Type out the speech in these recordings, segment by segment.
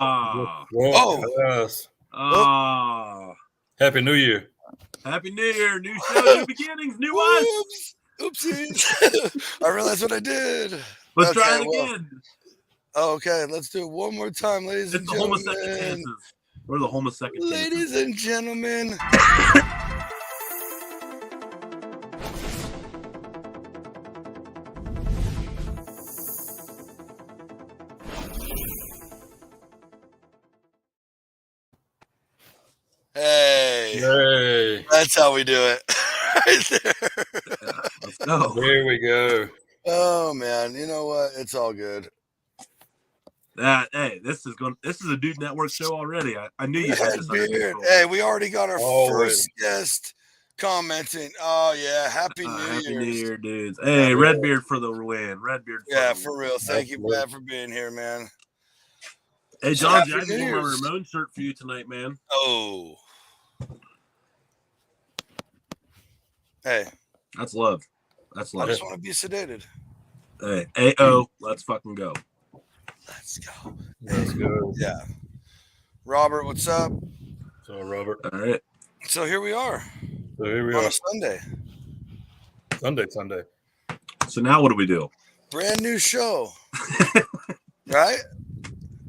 Yes. Happy New Year. Happy New Year. New show, new beginnings, new us. Oopsies. I realized what I did. Let's try it again. Okay, let's do it one more time, ladies and gentlemen. It's the home of second chances. We're the home of second chances. Ladies and gentlemen. Hey. That's how we do it. Right there. Let's go. There we go. Oh man, you know what? It's all good. Hey, this is a Dude Network show already. I knew you had this under control. Hey, we already got our first guest commenting. Oh yeah, Happy New Year, dudes. Hey, Redbeard for the win. Redbeard. For real. Thank you, Brad, for being here, man. Hey, John, I just wore my Ramon shirt for you tonight, man. Oh. Hey. That's love. That's love. I just want to be sedated. Hey, AO, let's fucking go. Let's go. Let's go. Yeah. Robert, what's up? So, Robert. All right. So here we are. On a Sunday. Sunday. So now what do we do? Brand new show. Right?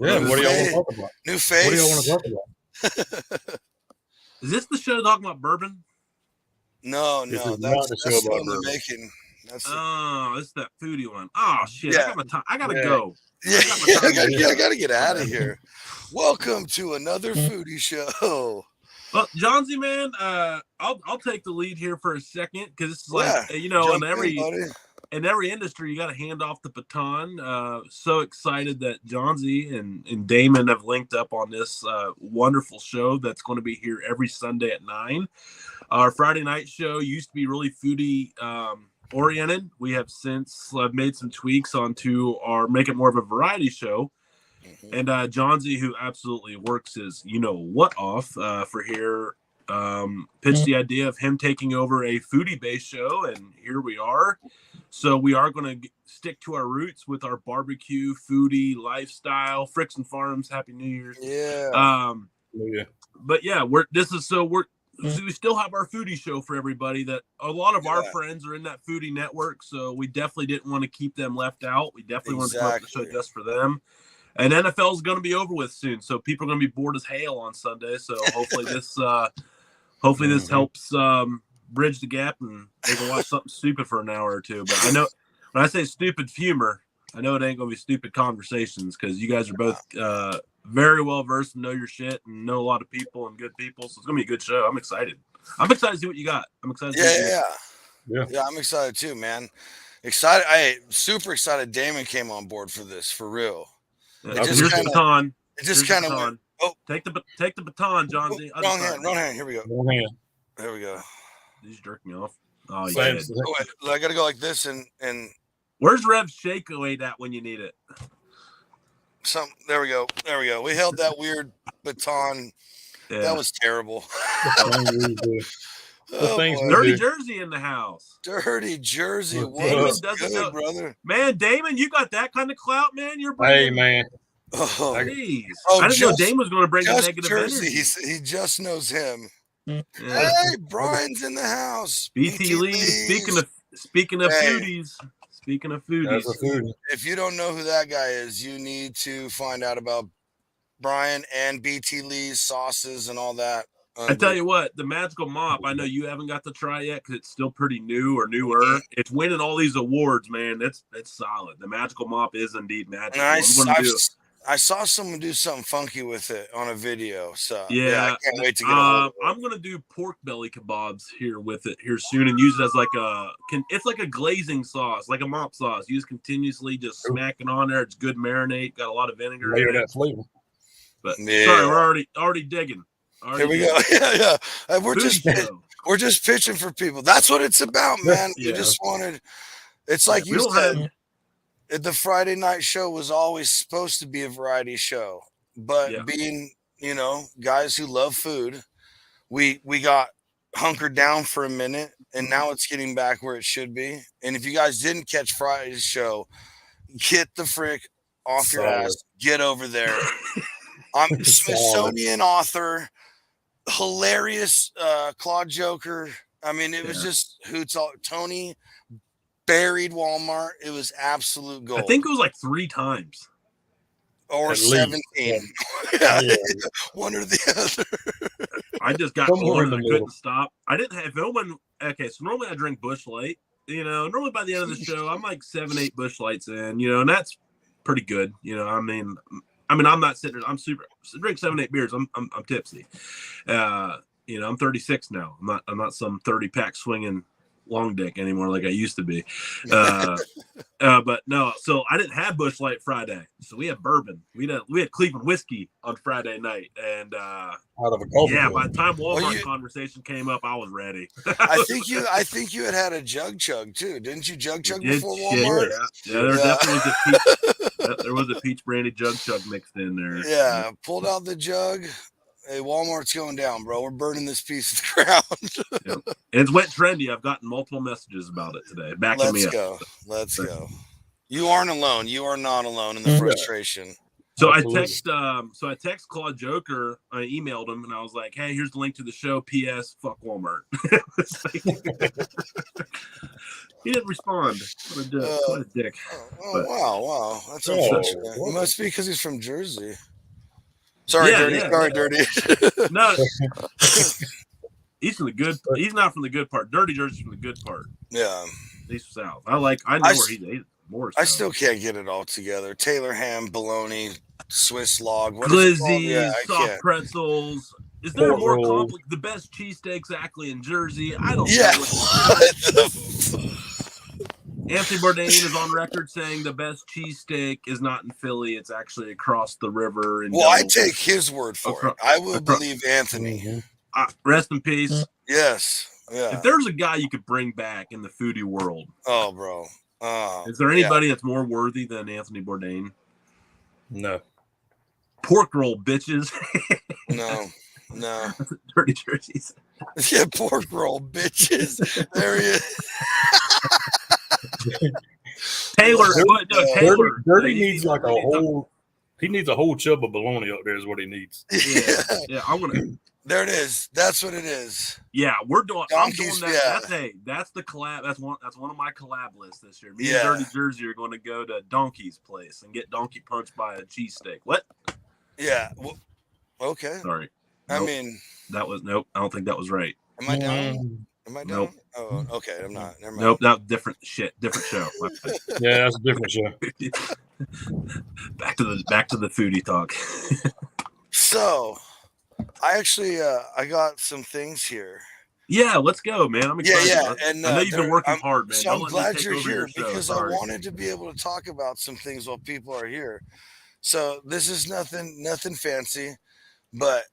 Yeah, what do y'all want to talk about? New face. What do y'all want to talk about? Is this the show talking about bourbon? No, that's the show about bourbon. Making. It's that foodie one. Oh shit! Yeah. I gotta go. Yeah, I gotta get out of here. Welcome to another foodie show. Well, Johnsy, man, I'll take the lead here for a second because this is like in every industry you got to hand off the baton. So excited that Johnsy and Damon have linked up on this wonderful show that's going to be here every Sunday at 9. Our Friday night show used to be really foodie oriented. We have since made some tweaks onto make it more of a variety show. Mm-hmm. And Johnsy, who absolutely works his off for here, pitched the idea of him taking over a foodie based show, and here we are. So we are going to stick to our roots with our barbecue foodie lifestyle. Fricks and Farms, Happy New Year's. Yeah. But yeah, we still have our foodie show for everybody. That a lot of our friends are in that foodie network, so we definitely didn't want to keep them left out. We definitely want to promote the show just for them. And NFL is going to be over with soon, so people are going to be bored as hell on Sunday. So hopefully this helps bridge the gap, and they can watch something stupid for an hour or two. But I know when I say stupid humor, I know it ain't going to be stupid conversations because you guys are both very well versed and know your shit and know a lot of people and good people. So it's going to be a good show. I'm excited. I'm excited to see what you got. I'm excited. Yeah, I'm excited too, man. Super excited. Damon came on board for this, for real. Here's the baton. It just kind of went. Oh, take the baton, Johnsy. Wrong hand. Here we go. Wrong hand. There we go. You just jerked me off. Oh, you did. I gotta go like this and. Where's Rev's shake weight at when you need it? There we go. We held that weird baton. Yeah. That was terrible. Dirty Jersey in the house. Dirty Jersey. What good, brother? Man, Damon, you got that kind of clout, man. Hey, man. Oh, I didn't know Damon was going to bring the negative Jersey. energy. He just knows him. Yeah. Hey, Brian's in the house. BT Lee. Speaking of foodies. Speaking of foodies. If you don't know who that guy is, you need to find out about Brian and BT Lee's sauces and all that. I tell you what, the Magical Mop, I know you haven't got to try yet because it's still pretty new or newer. Mm-hmm. It's winning all these awards, man. That's solid. The Magical Mop is indeed magical. I saw someone do something funky with it on a video. So yeah I can't wait to get a I'm going to do pork belly kebabs here with it here soon and use it as it's like a glazing sauce, like a mop sauce. You just continuously just smack it on there. It's good marinade, got a lot of vinegar. Layer that flavor. But sorry, we're already digging. Here we go. Yeah. We're just pitching for people. That's what it's about, man. Yeah. We just wanted. It's like you said. The Friday night show was always supposed to be a variety show, but being guys who love food, we got hunkered down for a minute, and now it's getting back where it should be. And if you guys didn't catch Friday's show, get the frick off your ass. Get over there. Smithsonian author, hilarious Claude Joker. I mean, it was just hoots. Tony buried Walmart. It was absolute gold. I think it was like 3 times. Or 17. Yeah. One or the other. I just got one and I couldn't stop. I didn't have okay, so normally I drink Busch Light. Normally by the end of the show, I'm like 7, 8 Busch Lights in, and that's pretty good. I mean, I'm not sitting there. I'm drink 7, 8 beers. I'm tipsy. I'm 36 now. I'm not some 30-pack swinging long dick anymore like I used to be. But no, so I didn't have Busch Light Friday. So we had bourbon. We had Cleveland whiskey on Friday night. And out of a by the time Walmart conversation came up, I was ready. I think you had a jug chug too. Didn't you jug chug before Walmart? Yeah, there was a peach brandy jug chug mixed in there. Yeah, pulled out the jug. Hey, Walmart's going down, bro. We're burning this piece of the ground. Yep. It went trendy. I've gotten multiple messages about it today. Let's go. You aren't alone. You are not alone in the frustration. So I text Claude Joker. I emailed him and I was like, "Hey, here's the link to the show. P.S. Fuck Walmart." He didn't respond. What a dick. Wow. That's unfortunate. It must be because he's from Jersey. Sorry, Dirty. Sorry, Dirty. No, he's from the good. He's not from the good part. Dirty Jersey's from the good part. Yeah, he's south. I know where he's more. I still can't get it all together. Taylor ham, bologna, Swiss log, glizzy, soft pretzels. Is there more complicated? The best cheesesteaks actually in Jersey. I don't know. Anthony Bourdain is on record saying the best cheesesteak is not in Philly. It's actually across the river. I take his word for it. I will believe Anthony. Rest in peace. Yes. Yeah. If there's a guy you could bring back in the foodie world. Oh, bro. Is there anybody that's more worthy than Anthony Bourdain? No. Pork roll, bitches. No. Dirty Jerseys. Yeah, pork roll, bitches. There he is. Taylor Dirty needs like a whole. He needs a whole chub of bologna up there. Is what he needs. Yeah. I want to. There it is. That's what it is. Yeah, we're doing. Donkeys, I'm doing that. That's the collab. That's one of my collab lists this year. Me and Dirty Jersey are going to go to Donkey's place and get donkey punched by a cheesesteak. What? Yeah. Well, okay. Sorry. I mean, that was nope. I don't think that was right. Am I down? Nope. Oh, okay. I'm not. Never mind. Nope. That different shit. Different show. Yeah, that's a different show. Back to the foodie talk. So, I actually I got some things here. Yeah, let's go, man. I'm excited. Yeah. And I know you've been working hard, man. So I'm glad you're here because I wanted to be able to talk about some things while people are here. So this is nothing fancy, but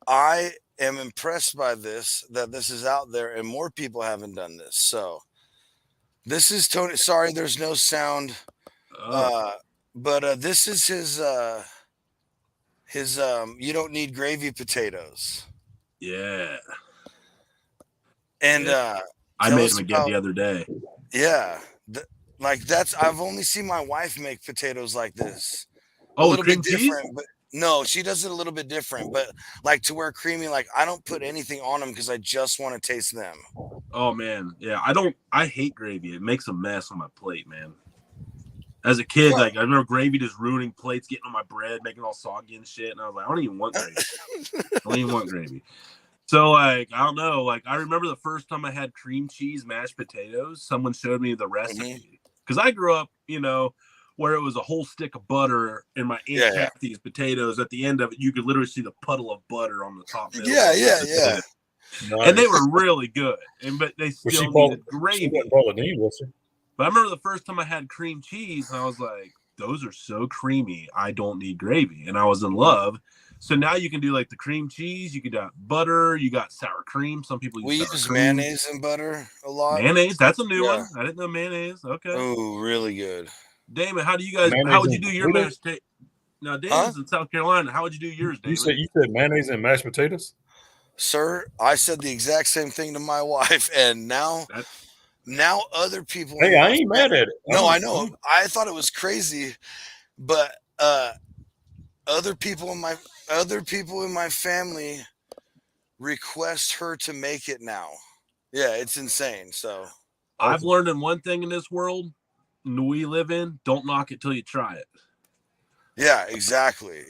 I am impressed by that this is out there and more people haven't done this. So this is Tony. Sorry, there's no sound. But this is his you don't need gravy potatoes. Yeah. And I made them again the other day. Yeah. I've only seen my wife make potatoes like this. A little bit different, but no, she does it a little bit different, but like to where creamy, like I don't put anything on them because I just want to taste them. Oh man. Yeah. I hate gravy. It makes a mess on my plate, man. As a kid, I remember gravy just ruining plates, getting on my bread, making it all soggy and shit. And I was like, I don't even want gravy. So I don't know. I remember the first time I had cream cheese mashed potatoes, someone showed me the recipe. Because I grew up, where it was a whole stick of butter in my Aunt Kathy's potatoes. At the end of it, you could literally see the puddle of butter on the top. Yeah. Nice. And they were really good. But they still needed gravy. But I remember the first time I had cream cheese, and I was like, those are so creamy. I don't need gravy. And I was in love. So now you can do like the cream cheese. You could do butter. You got sour cream. Some people use mayonnaise and butter a lot. Mayonnaise. That's a new one. I didn't know mayonnaise. Okay. Oh, really good. Damon, how would you do your mashed potatoes? Now, Damon's in South Carolina. How would you do yours, Damon? You said mayonnaise and mashed potatoes? Sir, I said the exact same thing to my wife, and now other people. Hey, I ain't mad at it. No, I know. I thought it was crazy, but other people in my other people in my family request her to make it now. Yeah, it's insane. So I've learned in one thing in this world we live in: don't knock it till you try it. Yeah, exactly.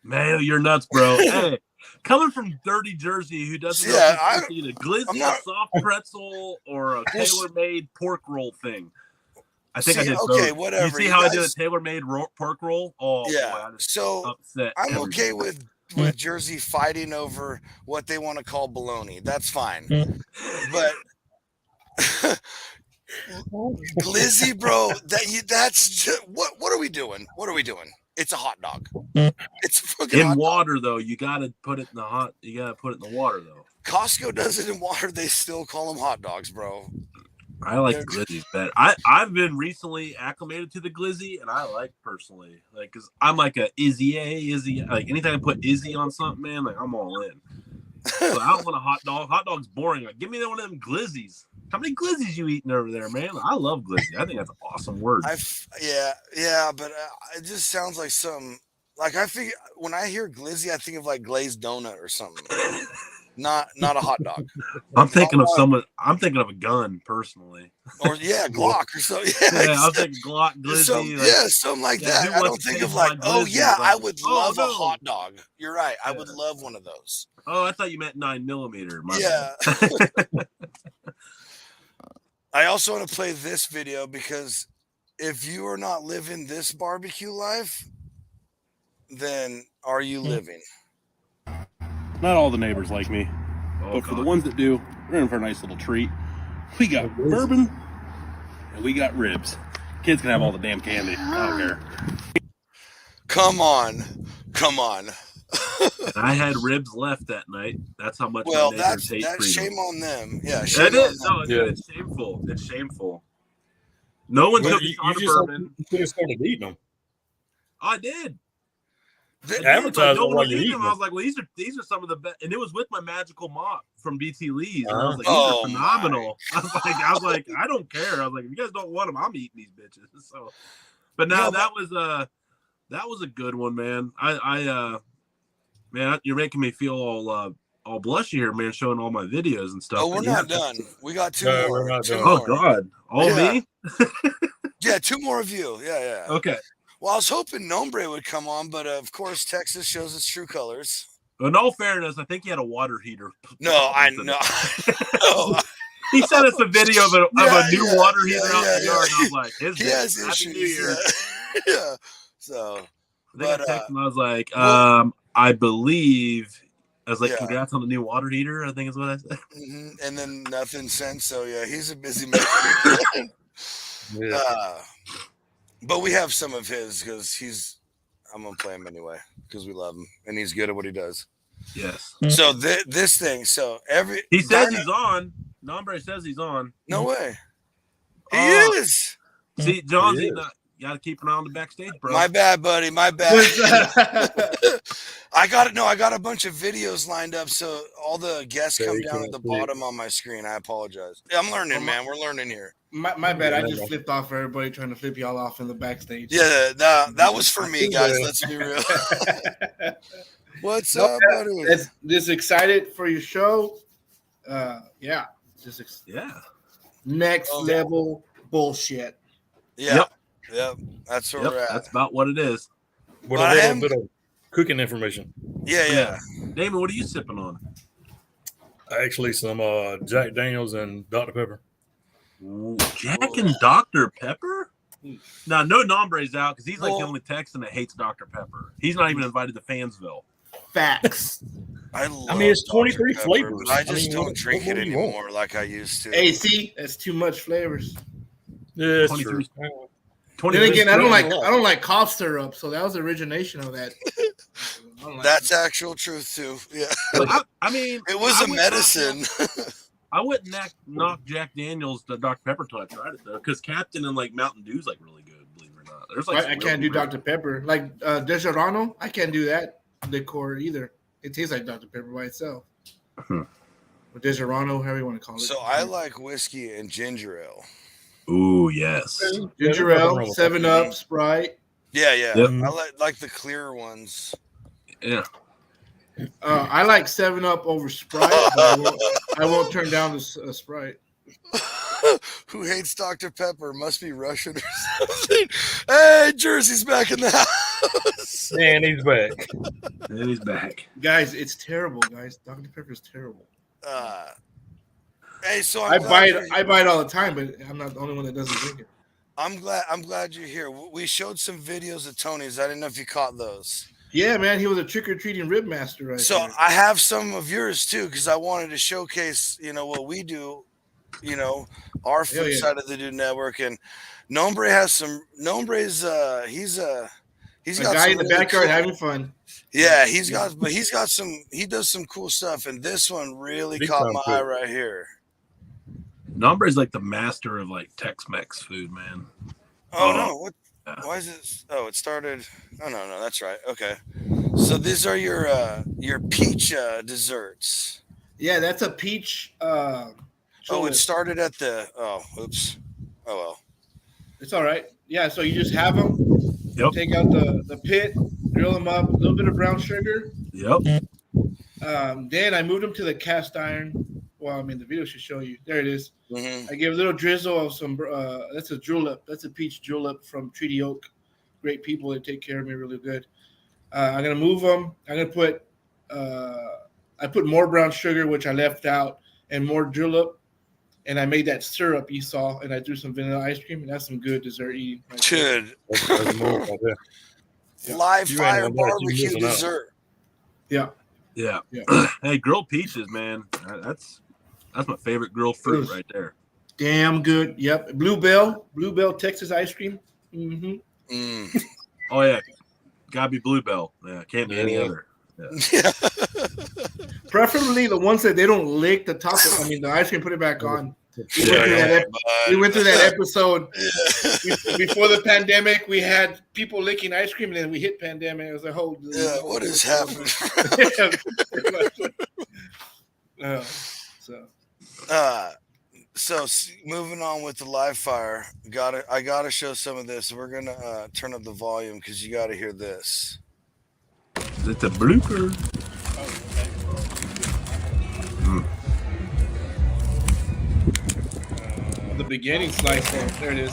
Man, you're nuts, bro. Hey, coming from dirty Jersey, who doesn't know if he's eating a glizzy, a soft pretzel, or a tailor-made pork roll thing. I think I did both. Whatever. You see how I did a tailor-made pork roll? Oh, yeah. boy, So upset I'm okay with Jersey fighting over what they want to call bologna. That's fine. But glizzy, bro, that's just, what are we doing? It's a hot dog. It's fucking in water though. You gotta put it in the hot. You gotta put it in the water though. Costco does it in water. They still call them hot dogs, bro. I like the glizzies better. I've been recently acclimated to the glizzy, and I like personally, like, cause I'm like a Izzy. Like anytime I put Izzy on something, man, like I'm all in. So I don't want a hot dog. Hot dog's boring. Like, give me one of them glizzies. How many glizzies you eating over there, man? I love glizzy. I think that's an awesome word. Yeah, but it just sounds like some. Like I figure when I hear glizzy, I think of like glazed donut or something. Not a hot dog. I'm thinking of someone. I'm thinking of a gun personally. Or Glock or something. Yeah, I'm thinking Glock, glizzy. Something like that. I don't think of like, I would love a hot dog. You're right. I would love one of those. Oh, I thought you meant 9mm. Yeah. I also want to play this video because if you are not living this barbecue life, then are you living? Not all the neighbors like me, but for the ones that do, we're in for a nice little treat. We got bourbon and we got ribs. Kids can have all the damn candy. I don't care. Come on. I had ribs left that night. That's how much. Well, that's shame on them. Yeah, it is. No, it's shameful. It's shameful. No one took a shot of bourbon. You could have started eating them. I did. Advertising while you're eating them. I was like, well, these are some of the best, and it was with my magical mop from BT Lee's. And I was like, these are phenomenal. I was like, I don't care. I was like, if you guys don't want them, I'm eating these bitches. So, but now that was a good one, man. Man, you're making me feel all blushy here, man, showing all my videos and stuff. Oh, we're not done. We got two more. We're not done. Oh God, me? Yeah, two more of you. Yeah. Okay. Well, I was hoping Nombre would come on, but of course, Texas shows its true colors. In all fairness, I think he had a water heater. No, I know. He sent us a video of a new water heater out in the yard, and I was like, he has issues. Yeah. So, I texted him, I was like, I believe. I was like, congrats on the new water heater, I think is what I said. Mm-hmm. And then nothing since. So, yeah, he's a busy man. But we have some of his because I'm going to play him anyway because we love him and he's good at what he does. Yes. So this thing, he says he's on. Nombre says he's on. No way. He is. See, John's you got to keep an eye on the backstage, bro. My bad, buddy. My bad. I got a bunch of videos lined up, so all the guests come down at the bottom on my screen. I apologize. I'm learning, man. We're learning here. My bad. I just flipped off for everybody trying to flip y'all off in the backstage. Yeah, that was for me, guys. Let's be real. What's up, buddy? Just excited for your show. Next level bullshit. Yeah. Yep. That's where we're at. That's about what it is. With a little bit of cooking information. Yeah. Damon, what are you sipping on? Actually, some Jack Daniels and Dr. Pepper. Ooh, Jack and Dr. Pepper? Now, no Nombre's out because he's like the only Texan that hates Dr. Pepper. He's not even invited to Fansville. Facts. I mean, it's 23 flavors. I just don't drink it anymore like I used to. Hey, see, that's too much flavors. Yeah, 23. Then again, I don't like cough syrup, so that was the origination of that. That's actual truth too. Yeah. I mean, it was a medicine. I wouldn't knock Jack Daniels to Dr. Pepper till I tried it though, because Captain and like Mountain Dew's like really good. Believe it or not, there's like I can't do Dr. Pepper. Like Dejerano, I can't do that liqueur either. It tastes like Dr. Pepper by itself. Or Dejerano, however you want to call it. So I like whiskey and ginger ale. Ooh, yes. Ginger ale, 7-Up, Sprite. Yeah. I like the clear ones. Yeah. I like 7-Up over Sprite, but I won't turn down the Sprite. Who hates Dr. Pepper? Must be Russian or something. Hey, Jersey's back in the house. Man, he's back. And he's back. Guys, it's terrible, guys. Dr. Pepper is terrible. Hey, so I buy it all the time, but I'm not the only one that doesn't drink it. I'm glad you're here. We showed some videos of Tony's. I didn't know if you caught those. Yeah, man, he was a trick-or-treating rib master right So there. I have some of yours too, because I wanted to showcase, what we do, our food side of the Dude Network. And Nombre has some. Nombre's he's got a guy in the backyard having fun. Yeah, he does some cool stuff, and this one really caught my eye right here. Nombre is like the master of like Tex-Mex food, man. Oh no! What? Why is it? Oh, it started. Oh no, that's right. Okay, so these are your peach desserts. Yeah, that's a peach. It started at the. Oh, oops. Oh well. It's all right. Yeah, so you just have them. Yep. Take out the pit, grill them up, a little bit of brown sugar. Yep. Then I moved them to the cast iron. Well, I mean, the video should show you. There it is. Mm-hmm. I gave a little drizzle of some. That's a julep. That's a peach julep from Treaty Oak. Great people. They take care of me really good. I'm gonna move them. I'm gonna put. I put more brown sugar, which I left out, and more julep. And I made that syrup you saw, and I threw some vanilla ice cream, and that's some good dessert eating. Good. Live fire barbecue dessert. Yeah. Hey, grilled peaches, man. That's my favorite grilled fruit right there. Damn good. Yep. Bluebell, Texas ice cream. Mm-hmm. Mm. Oh yeah, gotta be Bluebell. Yeah, can't be any other. Yeah. Preferably the ones that they don't lick the top. The ice cream. Put it back on. We went through that episode before the pandemic. We had people licking ice cream, and then we hit pandemic. It was a whole. What is happening? So moving on with the live fire. I gotta show some of this. We're gonna turn up the volume because you gotta hear this. It's a blooper. The beginning slice there it is.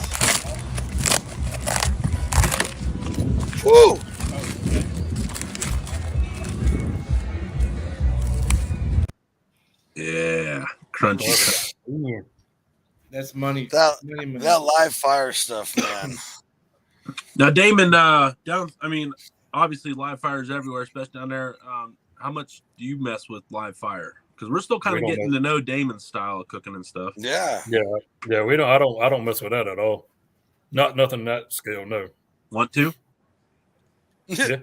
Woo! Yeah, crunchy. That's money. That money. live fire stuff, man. Now, Damon, obviously live fire is everywhere, especially down there. How much do you mess with live fire? Because we're still kind of getting to know Damon's style of cooking and stuff. Yeah. We don't. I don't mess with that at all. Nothing that scale. No. Want to? Yeah.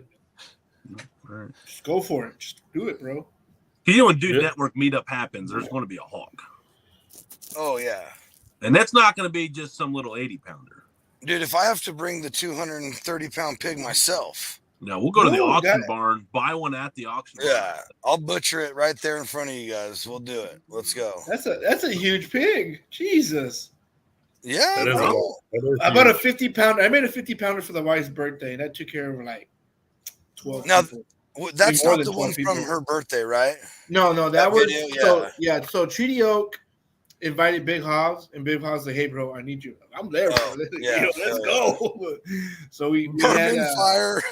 All right. Just go for it. Just do it, bro. When Dude Network meetup happens, there's going to be a hog. Oh yeah. And that's not going to be just some little 80-pounder. Dude, if I have to bring the 230-pound pig myself. No, we'll go to the auction barn, buy one at the auction barn. Yeah, I'll butcher it right there in front of you guys. We'll do it. Let's go. That's a huge pig. Jesus. Yeah, bro. I bought a 50-pounder. I made a 50-pounder for the wife's birthday, and that took care of like 12 now, people. That's not the one from her birthday, right? No, that was video, yeah. So Treaty Oak invited Big Hobbs, and Big Hobbs said, "Hey, bro, I need you. I'm there, bro. Let's go." So we had fire.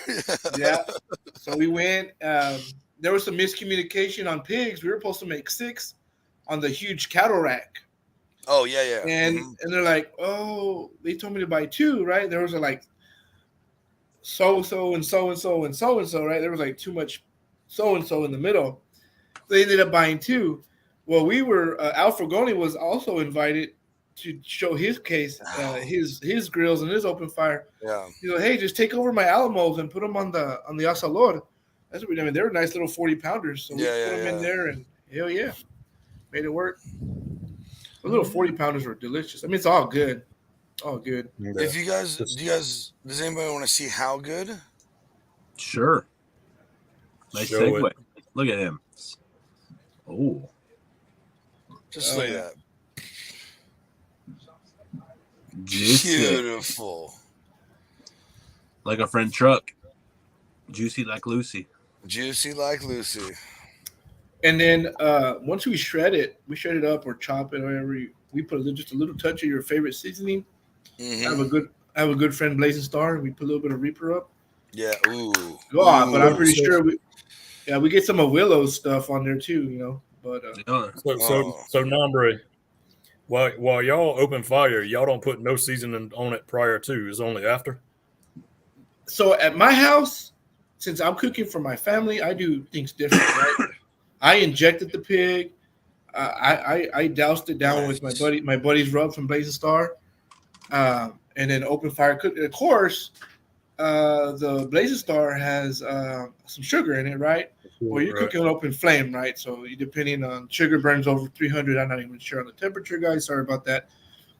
Yeah. So we went. There was some miscommunication on pigs. We were supposed to make 6 on the huge cattle rack. Oh yeah. And they're like, "Oh, they told me to buy 2, right?" There was like so and so, right? There was like too much so and so in the middle. They ended up buying 2. Well, we were Alfregoni was also invited to show his case, his grills and his open fire. Yeah. He's like, "Hey, just take over my Alamos and put them on the asador." That's what we did. They were nice little 40-pounders, so we put them in there, and hell yeah, made it work. The little 40-pounders were delicious. It's all good. Oh, good. If you guys, does anybody want to see how good? Sure. Nice segue. Look at him. Oh. Just look at that. Juicy. Beautiful. Like a friend Truck. Juicy like Lucy. Juicy like Lucy. And then once we shred it up or chop it, or whatever. We put just a little touch of your favorite seasoning. I have a good friend, Blazing Star. We put a little bit of Reaper up. Yeah. Ooh. God, but I'm pretty sure we get some of Willow's stuff on there too. You know, but so Nombre, while y'all open fire, y'all don't put no seasoning on it prior to. It's only after. So at my house, since I'm cooking for my family, I do things different. Right? I injected the pig. I doused it down with my buddy's rub from Blazing Star, and then open fire cook. Of course, the Blazing Star has some sugar in it, right? Or you're cooking on open flame, right? So depending on sugar burns over 300. I'm not even sure on the temperature, guys. Sorry about that.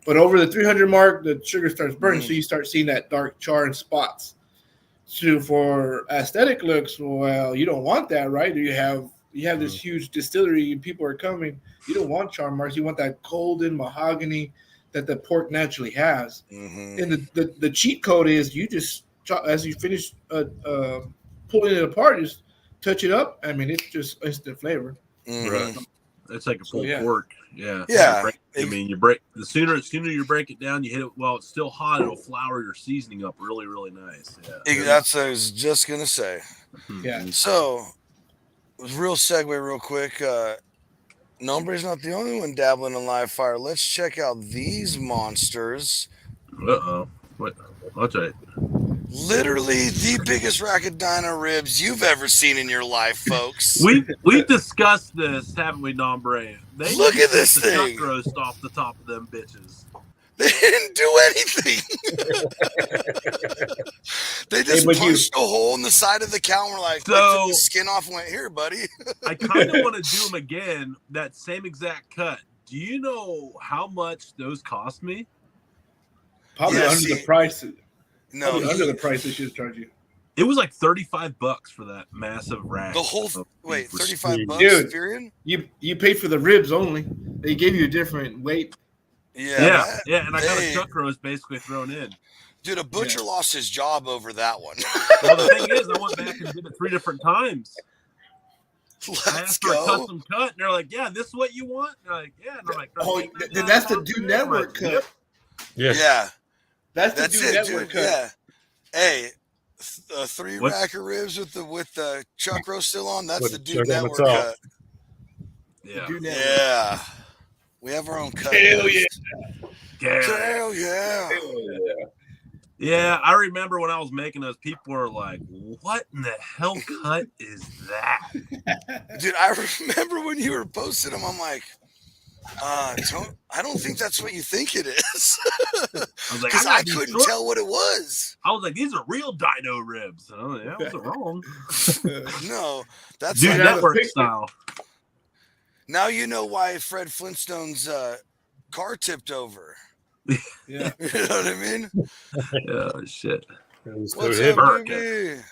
But over the 300 mark, the sugar starts burning, so you start seeing that dark char and spots. So for aesthetic looks, well, you don't want that, right? You have this huge distillery and people are coming. You don't want char marks. You want that golden mahogany that the pork naturally has. And the cheat code is you just, as you finish pulling it apart, just touch it up. I mean, it's just instant flavor. Right. It's like a pulled pork. Yeah. Yeah. I mean, the sooner you break it down, you hit it while it's still hot, it'll flour your seasoning up really, really nice. Yeah. That's what I was just gonna say. Yeah. So, real segue, real quick. Nombre's not the only one dabbling in live fire. Let's check out these monsters. What? I'll tell you. Literally the biggest rack of dino ribs you've ever seen in your life, folks. We've discussed this, haven't we, Nombre? Look at this thing. Chuck roast off the top of them bitches. They didn't do anything. They just punched a hole in the side of the cow and were like, took the skin off and went, here, buddy. I kind of want to do them again, that same exact cut. Do you know how much those cost me? Probably under the price. No, under the price they should charge you. It was like $35 for that massive rack. The whole $35, dude. Furion? You paid for the ribs only. They gave you a different weight. Yeah, and I got a chuck roast basically thrown in. Dude, a butcher lost his job over that one. Well, the thing is, I went back and did it 3 different times. I asked for a custom cut, and they're like, "Yeah, this is what you want." And I'm like, "Yeah," and I'm like, that's the Dude Network cut. Yeah. That's the Dude Network cut. Yeah. Hey, 3 rack of ribs with the chuck roast still on. That's the Dude Network cut. Yeah. Yeah. We have our own cut. Hell yeah. Hell yeah. Yeah, I remember when I was making those, people were like, "What in the hell cut is that?" Dude, I remember when you were posting them, I'm like, I don't think that's what you think it is. Because I couldn't tell what it was. I was like, these are real dino ribs. Oh, yeah, I wasn't wrong. No, that's Dude Network style. Now you know why Fred Flintstone's car tipped over. Yeah. You know what I mean? Oh, shit. What's up, baby?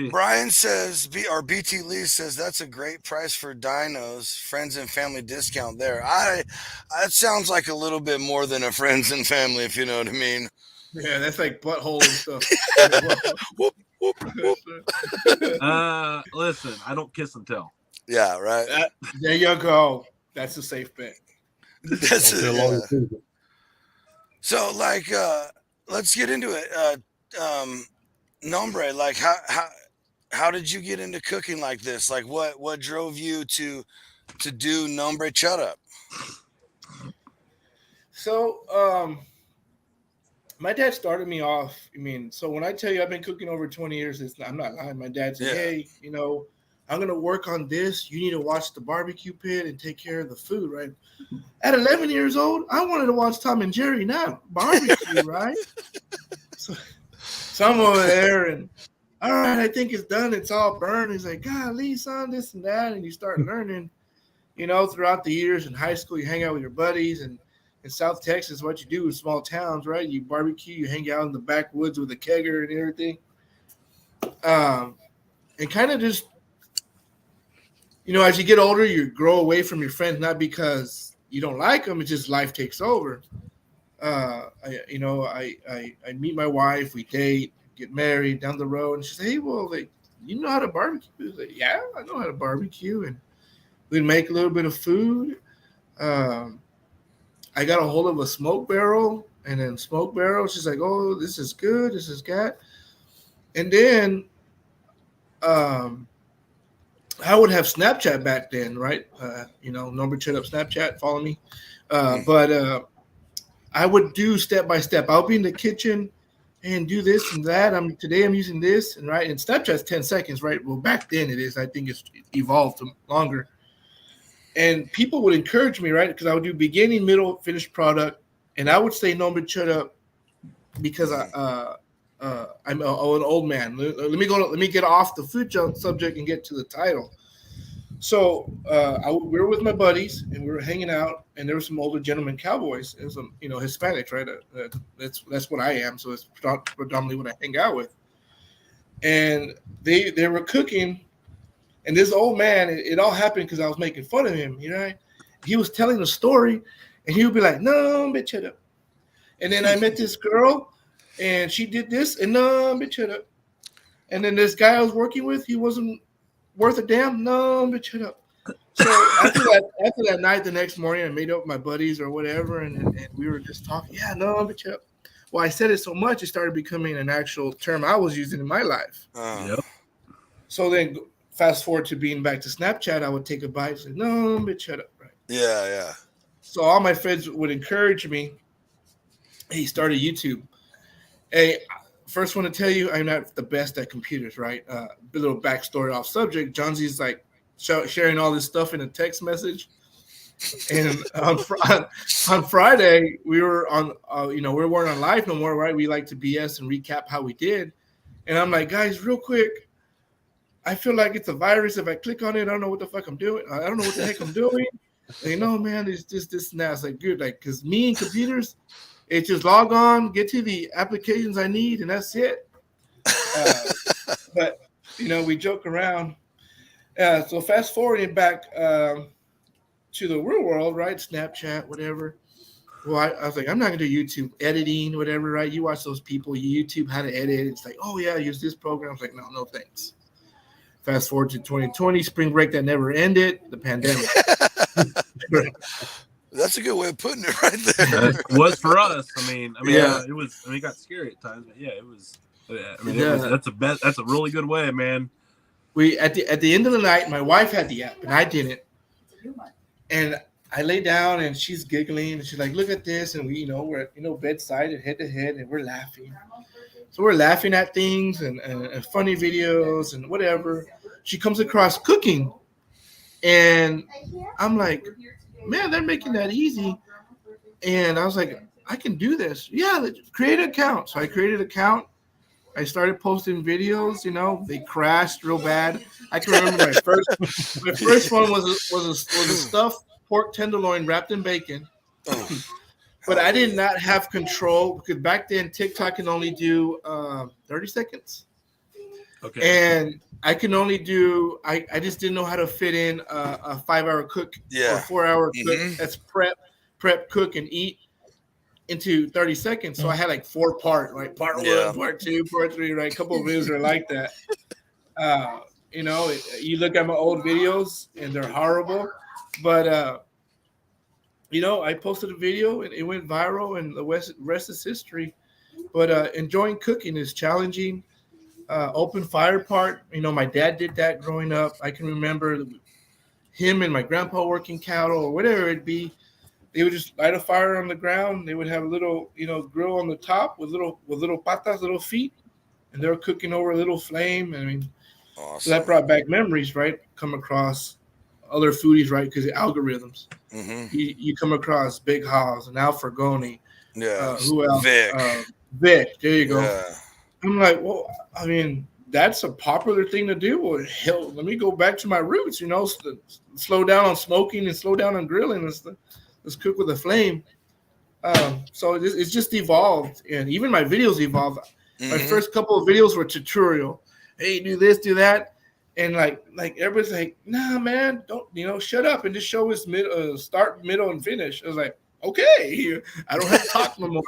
Brian says, or BT Lee says, that's a great price for dinos. Friends and family discount there. That sounds like a little bit more than a friends and family, if you know what I mean. Yeah, that's like butthole and stuff. Whoop, whoop, whoop. Listen, I don't kiss and tell. Yeah, right. There you go. That's a safe bet. That's it. So, like, let's get into it. Nombre, like, how did you get into cooking like this? Like, what drove you to do Nombre Chut Up? So, my dad started me off. I mean, so when I tell you I've been cooking over 20 years, I'm not lying. My dad said, "Hey, I'm going to work on this. You need to watch the barbecue pit and take care of the food," right? At 11 years old, I wanted to watch Tom and Jerry, not barbecue, right? So I'm over there and, all right, I think it's done. It's all burned. He's like, "Golly, son, this and that." And you start learning, throughout the years in high school, you hang out with your buddies. And in South Texas, what you do in small towns, right? You barbecue, you hang out in the backwoods with a kegger and everything. And kind of just, as you get older, you grow away from your friends, not because you don't like them, it's just life takes over. I meet my wife, we date, get married down the road. And she said, hey, well, like, you know how to barbecue? I was like, yeah, I know how to barbecue. And we'd make a little bit of food. I got a hold of a smoke barrel, and then smoke barrel. She's like, oh, this is good. This is good. And then I would have Snapchat back then, right? Number chat up Snapchat, follow me. But I would do step by step. I'll be in the kitchen and do this and that. Today I'm using this, and right. And Snapchat's 10 seconds, right? Well, back then it is. I think it's evolved to longer. And people would encourage me, right? Because I would do beginning, middle, finished product, and I would say no, but shut up, because I'm an old man. Let me get off the food subject and get to the title. So we were with my buddies and we were hanging out, and there were some older gentlemen cowboys and some Hispanics, right? That's what I am. So it's predominantly what I hang out with. And they were cooking. And this old man, it all happened because I was making fun of him, He was telling a story, and he would be like, no, bitch, shut up. And then I met this girl, and she did this, and no, bitch, shut up. And then this guy I was working with, he wasn't worth a damn, no, bitch, shut up. So after that night, the next morning, I made up with my buddies or whatever, and we were just talking, yeah, no, bitch, shut up. Well, I said it so much, it started becoming an actual term I was using in my life. Yep. So then, fast forward to being back to Snapchat, I would take a bite and say, no, bitch, shut up. Right. Yeah. So all my friends would encourage me. Hey, start a YouTube. Hey, first want to tell you, I'm not the best at computers, right? A little backstory off subject. John Z's like sharing all this stuff in a text message. And on Friday, we were on, we weren't on live no more, right? We like to BS and recap how we did. And I'm like, guys, real quick, I feel like it's a virus. If I click on it, I don't know what the fuck I'm doing. I don't know what the heck I'm doing. Man, it's just this and that. It's like, good, like, because me and computers, it's just log on, get to the applications I need, and that's it. But, we joke around. So fast forwarding back to the real world, right? Snapchat, whatever. Well, I was like, I'm not going to do YouTube editing, whatever, right? You watch those people, YouTube how to edit. It's like, oh, yeah, use this program. I was like, no, thanks. Fast forward to 2020, spring break that never ended, the pandemic. That's a good way of putting it right there. It was for us. Yeah. It was. It got scary at times, but yeah, it was. That's a really good way, man. We at the end of the night, my wife had the app and I didn't. And I lay down and she's giggling and she's like, "Look at this!" And we, we're bedside and head to head and we're laughing. So we're laughing at things and funny videos and whatever. She comes across cooking, and I'm like, man, they're making that easy. And I was like, I can do this. Yeah, create an account. So I created an account. I started posting videos. They crashed real bad. I can remember my first one was a stuffed pork tenderloin wrapped in bacon. But I did not have control because back then TikTok can only do 30 seconds. Okay. And I can only do, I just didn't know how to fit in a 5-hour cook or 4-hour cook. That's prep, cook, and eat into 30 seconds. So I had like 4 parts, right? Part 1, part 2, part 3, right? A couple of videos are like that. You look at my old videos and they're horrible, but I posted a video and it went viral, and the rest is history. But enjoying cooking is challenging. Open fire part, my dad did that growing up. I can remember him and my grandpa working cattle or whatever it be. They would just light a fire on the ground. They would have a little, grill on the top with little patas, little feet, and they were cooking over a little flame. Awesome. So that brought back memories, right? Come across other foodies, right? Because the algorithms. Mm-hmm. You come across Big Haas and Al Fergoni. Yeah. Who else? Vic. There you go. Yeah. I'm like, well, that's a popular thing to do. Well, hell, let me go back to my roots, slow down on smoking and slow down on grilling. Let's cook with a flame. So it's just evolved, and even my videos evolved. Mm-hmm. My first couple of videos were tutorial. Hey, do this, do that. And like everybody's like, nah, man, don't, shut up and just show us start, middle, and finish. I was like, okay, I don't have to talk no more.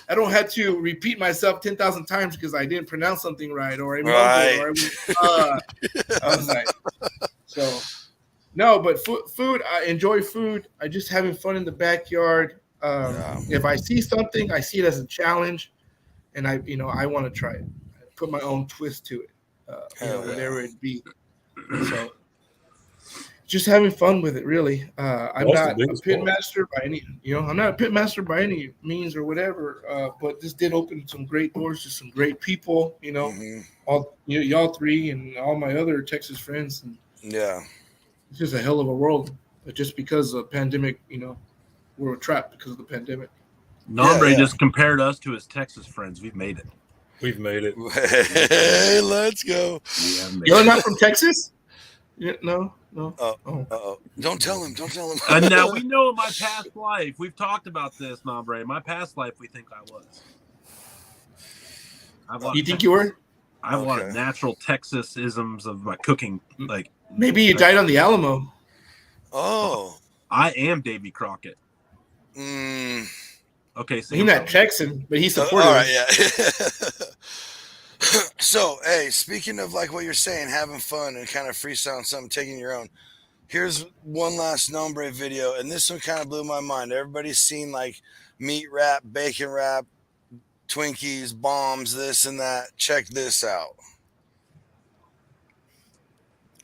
I don't have to repeat myself 10,000 times because I didn't pronounce something right or I mumbled or I was like, so no, but food. I enjoy food. I just having fun in the backyard. If I see something, I see it as a challenge, and I want to try it. I put my own twist to it, whatever it be. So, just having fun with it, really. I'm not a pit master by any, I'm not a pit master by any means or whatever. But this did open some great doors to some great people. All y'all three and all my other Texas friends. And it's just a hell of a world. But just because of the pandemic, we're trapped because of the pandemic. Nombre just compared us to his Texas friends. We've made it. We've made it. Hey, let's go. You're not from Texas? Yeah, no. Don't tell him. And now we know in my past life, we've talked about this, Nombre. In my past life, we think I was. You think you were? I have a lot of natural Texas-isms of my cooking. Like maybe you died on the Alamo. Oh. I am Davy Crockett. Okay, so he's not Texan, but he's supportive. All right, yeah. So, hey, speaking of like what you're saying, having fun and kind of freestyling something, taking your own. Here's one last Nombre video, and this one kind of blew my mind. Everybody's seen like meat wrap, bacon wrap, Twinkies, bombs, this and that. Check this out.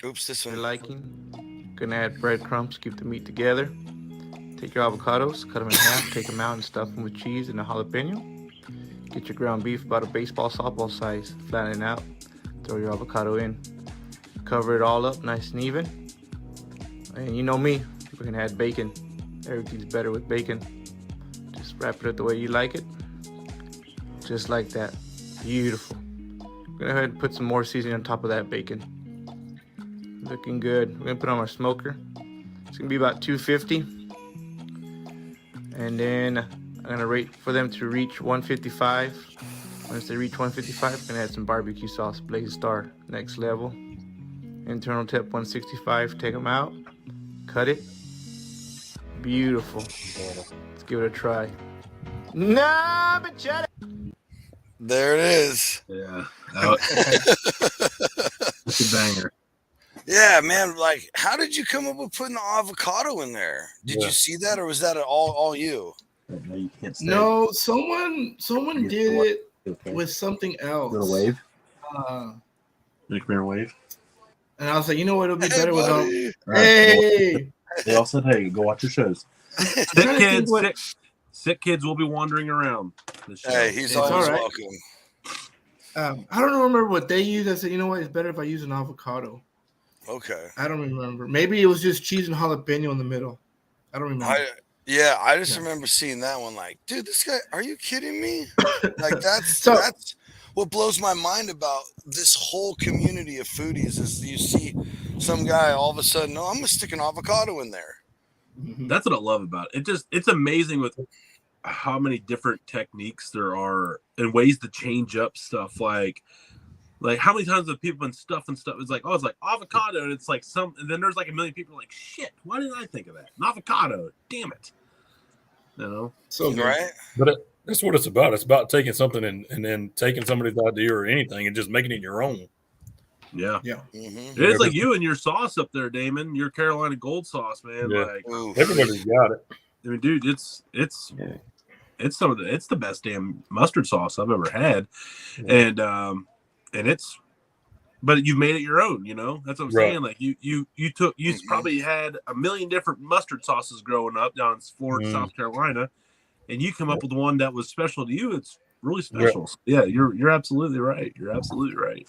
Oops, this one. Your liking. Gonna add breadcrumbs, keep the meat together. Take your avocados, cut them in half, take them out and stuff them with cheese and a jalapeno. Get your ground beef about a baseball softball size, flatten it out, throw your avocado in. Cover it all up nice and even. And you know me, we're gonna add bacon. Everything's better with bacon. Just wrap it up the way you like it. Just like that. Beautiful. Go ahead and put some more seasoning on top of that bacon. Looking good. We're gonna put on our smoker. It's gonna be about 250. And then I'm gonna wait for them to reach 155. Once they reach 155, I'm gonna add some barbecue sauce, Blaze Star, next level. Internal tip 165, take them out, cut it. Beautiful. Let's give it a try. Nah, but shut it. There it is. Yeah. That's a banger. Yeah, man. Like, how did you come up with putting the avocado in there? Did you see that, or was that all you? No, you can't stay. No, someone did it with something else. Little wave. Make me a wave. And I was like, you know what? It'll be better without. Right. Hey. They all said, "Hey, go watch your shows." Sick kids will be wandering around. Hey, he's always welcome. I don't remember what they used. I said, you know what? It's better if I use an avocado. Okay. I don't remember. Maybe it was just cheese and jalapeno in the middle. I don't remember. I just remember seeing that one. Like, dude, this guy. Are you kidding me? Like, that's what blows my mind about this whole community of foodies is you see some guy all of a sudden, I'm gonna stick an avocado in there. That's what I love about it. It's amazing with how many different techniques there are and ways to change up stuff. Like how many times have people been stuffing stuff? It's like, it's like avocado, and it's like and then there's like a million people like, shit, why didn't I think of that? An avocado, damn it. So right. But that's what it's about. It's about taking something and then taking somebody's idea or anything and just making it your own. Yeah. Mm-hmm. It's like you and your sauce up there, Damon. Your Carolina Gold sauce, man. Yeah. Like everybody's got it. I mean, dude, it's the best damn mustard sauce I've ever had, and but you've made it your own. That's what I'm saying. Like you probably had a million different mustard sauces growing up down in Florida, South Carolina, and you come up with one that was special to you. It's really special. Yeah, you're absolutely right. You're absolutely right.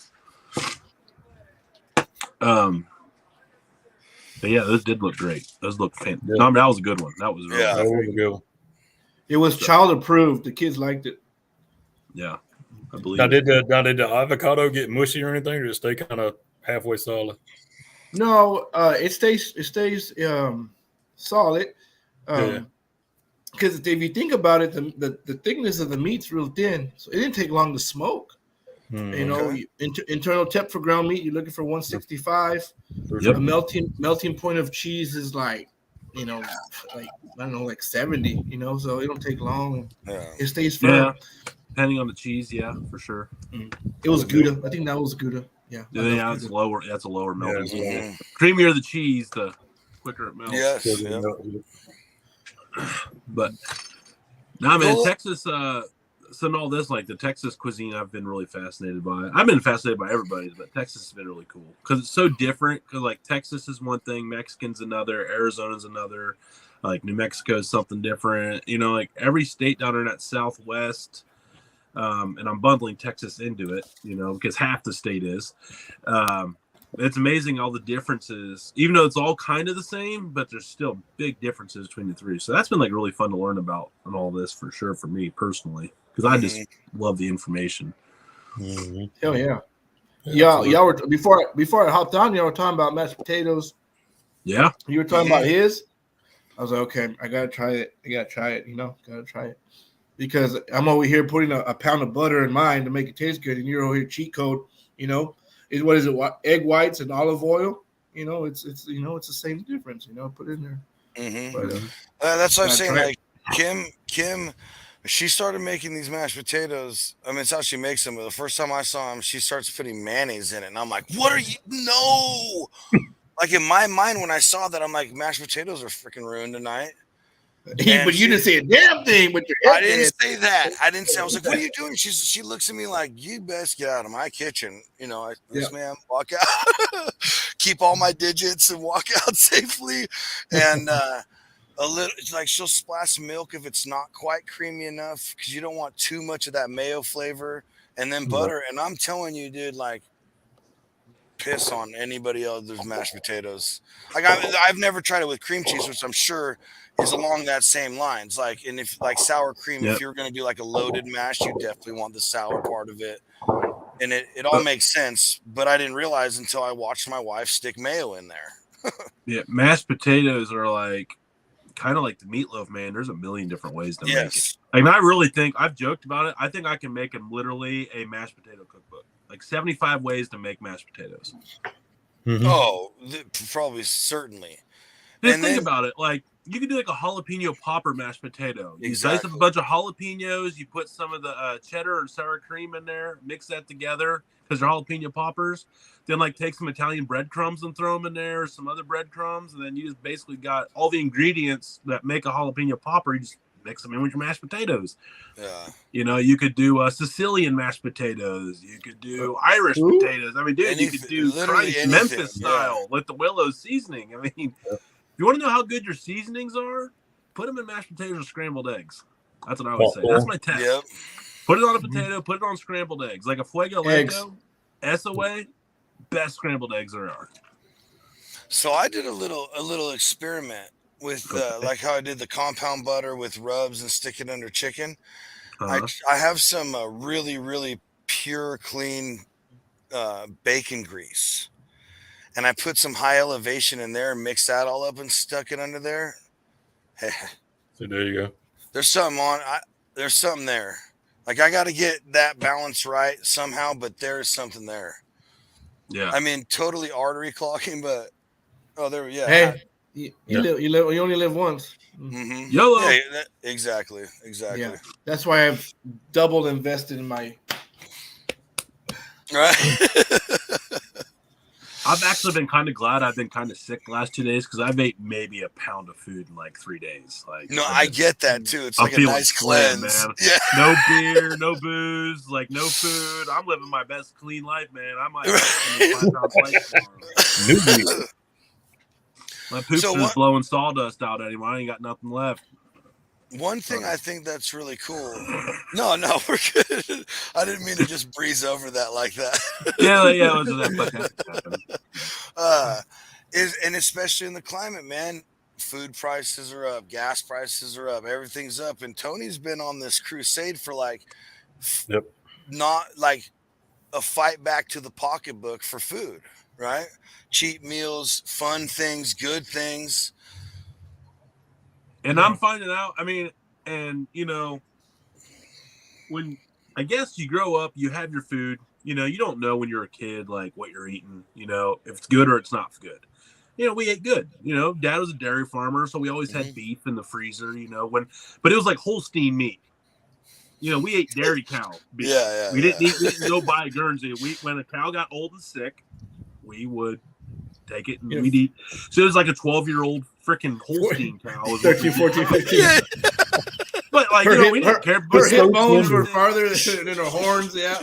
But yeah, those did look great. Those look fantastic. Yeah. No, that was a good one. That was really that was a good one. It was child approved. The kids liked it. Yeah, I believe. Now, did the avocado get mushy or anything, or did it stay kind of halfway solid? No, it stays solid. Because if you think about it, the thickness of the meat's real thin, so it didn't take long to smoke. Internal temp for ground meat, you're looking for 165. Yep. A melting point of cheese is like like I don't know, like 70. So it don't take long. Yeah. It stays firm. Yeah, depending on the cheese, yeah, for sure. It was Gouda. I think that was Gouda. Yeah, That's lower. That's a lower melting. Mm-hmm. Creamier the cheese, the quicker it melts. Yes. Yeah. But nah, man, Texas. So all this, like the Texas cuisine, I've been really fascinated by. I've been fascinated by everybody's, but Texas has been really cool because it's so different. Because like Texas is one thing, Mexican's another, Arizona's another, like New Mexico is something different. Like every state down in that Southwest. And I'm bundling Texas into it, because half the state is. It's amazing all the differences, even though it's all kind of the same, but there's still big differences between the three. So that's been like really fun to learn about and all this for sure for me personally, because I just love the information. Mm-hmm. Hell yeah. Y'all were before I hopped on, y'all were talking about mashed potatoes. Yeah. You were talking about his. I was like, okay, I gotta try it. Gotta try it. Because I'm over here putting a pound of butter in mine to make it taste good, and you're over here cheat code. What is it? Egg whites and olive oil. It's the same difference. Put it in there. Mm-hmm. But, that's what I'm saying. Like Kim, she started making these mashed potatoes. I mean, it's how she makes them. But the first time I saw them, she starts putting mayonnaise in it, and I'm like, "What are you? No!" Like in my mind, when I saw that, I'm like, "Mashed potatoes are freaking ruined tonight." But you didn't say a damn thing with your head. I didn't say that. I was like, "What are you doing?" She looks at me like, "You best get out of my kitchen." Yes, ma'am. Walk out. Keep all my digits and walk out safely. And a little, like she'll splash milk if it's not quite creamy enough because you don't want too much of that mayo flavor, and then butter. And I'm telling you, dude, like piss on anybody else's mashed potatoes. Like I've never tried it with cream cheese, which I'm sure is along that same lines. Like, and if like sour cream, if you're going to do like a loaded mash, you definitely want the sour part of it. And it all makes sense, but I didn't realize until I watched my wife stick mayo in there. Yeah, mashed potatoes are like kind of like the meatloaf, man. There's a million different ways to make it. Like, I really think I've joked about it. I think I can make them literally a mashed potato cookbook, like 75 ways to make mashed potatoes. Mm-hmm. Oh, probably certainly. Just think about it. Like, you could do like a jalapeno popper mashed potato. You dice up a bunch of jalapenos. You put some of the cheddar and sour cream in there. Mix that together because they're jalapeno poppers. Then like take some Italian breadcrumbs and throw them in there. Some other breadcrumbs, and then you just basically got all the ingredients that make a jalapeno popper. You just mix them in with your mashed potatoes. Yeah. You could do Sicilian mashed potatoes. You could do Irish potatoes. I mean, dude, you could do Memphis style with the Willow seasoning. I mean. You want to know how good your seasonings are? Put them in mashed potatoes or scrambled eggs. That's what I always say. That's my test. Yep. Put it on a potato. Put it on scrambled eggs. Like a Fuego Lento, SOA, best scrambled eggs there are. So I did a little experiment with like how I did the compound butter with rubs and stick it under chicken. I have some really, really pure, clean bacon grease. And I put some high elevation in there and mixed that all up and stuck it under there. So there you go. There's something there's something there. Like I got to get that balance right somehow, but there's something there. Yeah. I mean, totally artery clogging, but yeah. Hey, you only live once. Mm-hmm. YOLO. Yeah, exactly. Yeah. That's why I've double invested in my. Right. I've actually been kind of glad I've been kind of sick the last 2 days because I've ate maybe a pound of food in like 3 days. Like, no, I get that too. It's like a nice cleanse, man. Yeah. No beer, no booze, like no food. I'm living my best clean life, man. I might 5 pounds light tomorrow. My poop's just blowing sawdust out anymore. I ain't got nothing left. One thing I think that's really cool. No, we're good. I didn't mean to just breeze over that like that. And especially in the climate, man, food prices are up, gas prices are up, everything's up. And Tony's been on this crusade for not like a fight back to the pocketbook for food, right? Cheap meals, fun things, good things. And I'm finding out, I mean, and, when I guess you grow up, you have your food, you don't know when you're a kid, like what you're eating, if it's good or it's not good. we ate good. Dad was a dairy farmer, so we always had beef in the freezer. But it was like Holstein meat. We ate dairy cow beef. Yeah. We didn't go buy Guernsey. When a cow got old and sick, we would take it and we'd eat. So it was like a 12-year-old freaking Holstein cow. 13, 14, 15. Yeah. But we didn't care. Her hip bones were farther than her horns. Yeah.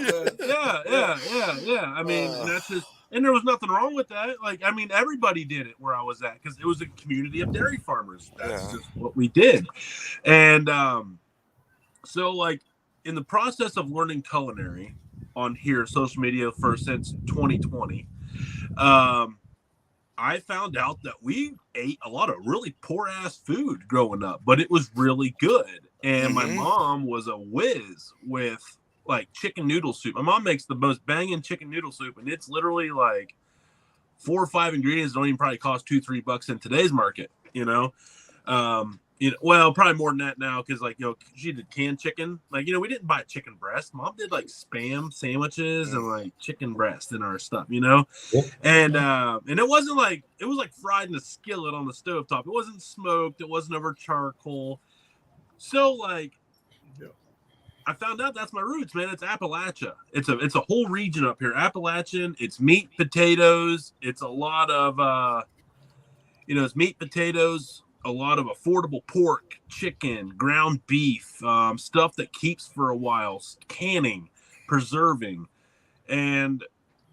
I mean, that's just, and there was nothing wrong with that. Everybody did it where I was at because it was a community of dairy farmers. That's just what we did. And so in the process of learning culinary on here, social media since 2020, I found out that we ate a lot of really poor ass food growing up, but it was really good. And my mom was a whiz with chicken noodle soup. My mom makes the most banging chicken noodle soup, and it's literally 4 or 5 ingredients don't even probably cost $2-3 in today's market. Well, probably more than that now because she did canned chicken. We didn't buy chicken breast. Mom did Spam sandwiches and chicken breast in our stuff, and it wasn't it was fried in a skillet on the stovetop. It wasn't smoked. It wasn't over charcoal. So I found out that's my roots, man. It's Appalachia. It's a whole region up here. Appalachian. It's meat, potatoes. It's a lot of it's meat, potatoes. A lot of affordable pork, chicken, ground beef, stuff that keeps for a while, canning, preserving, and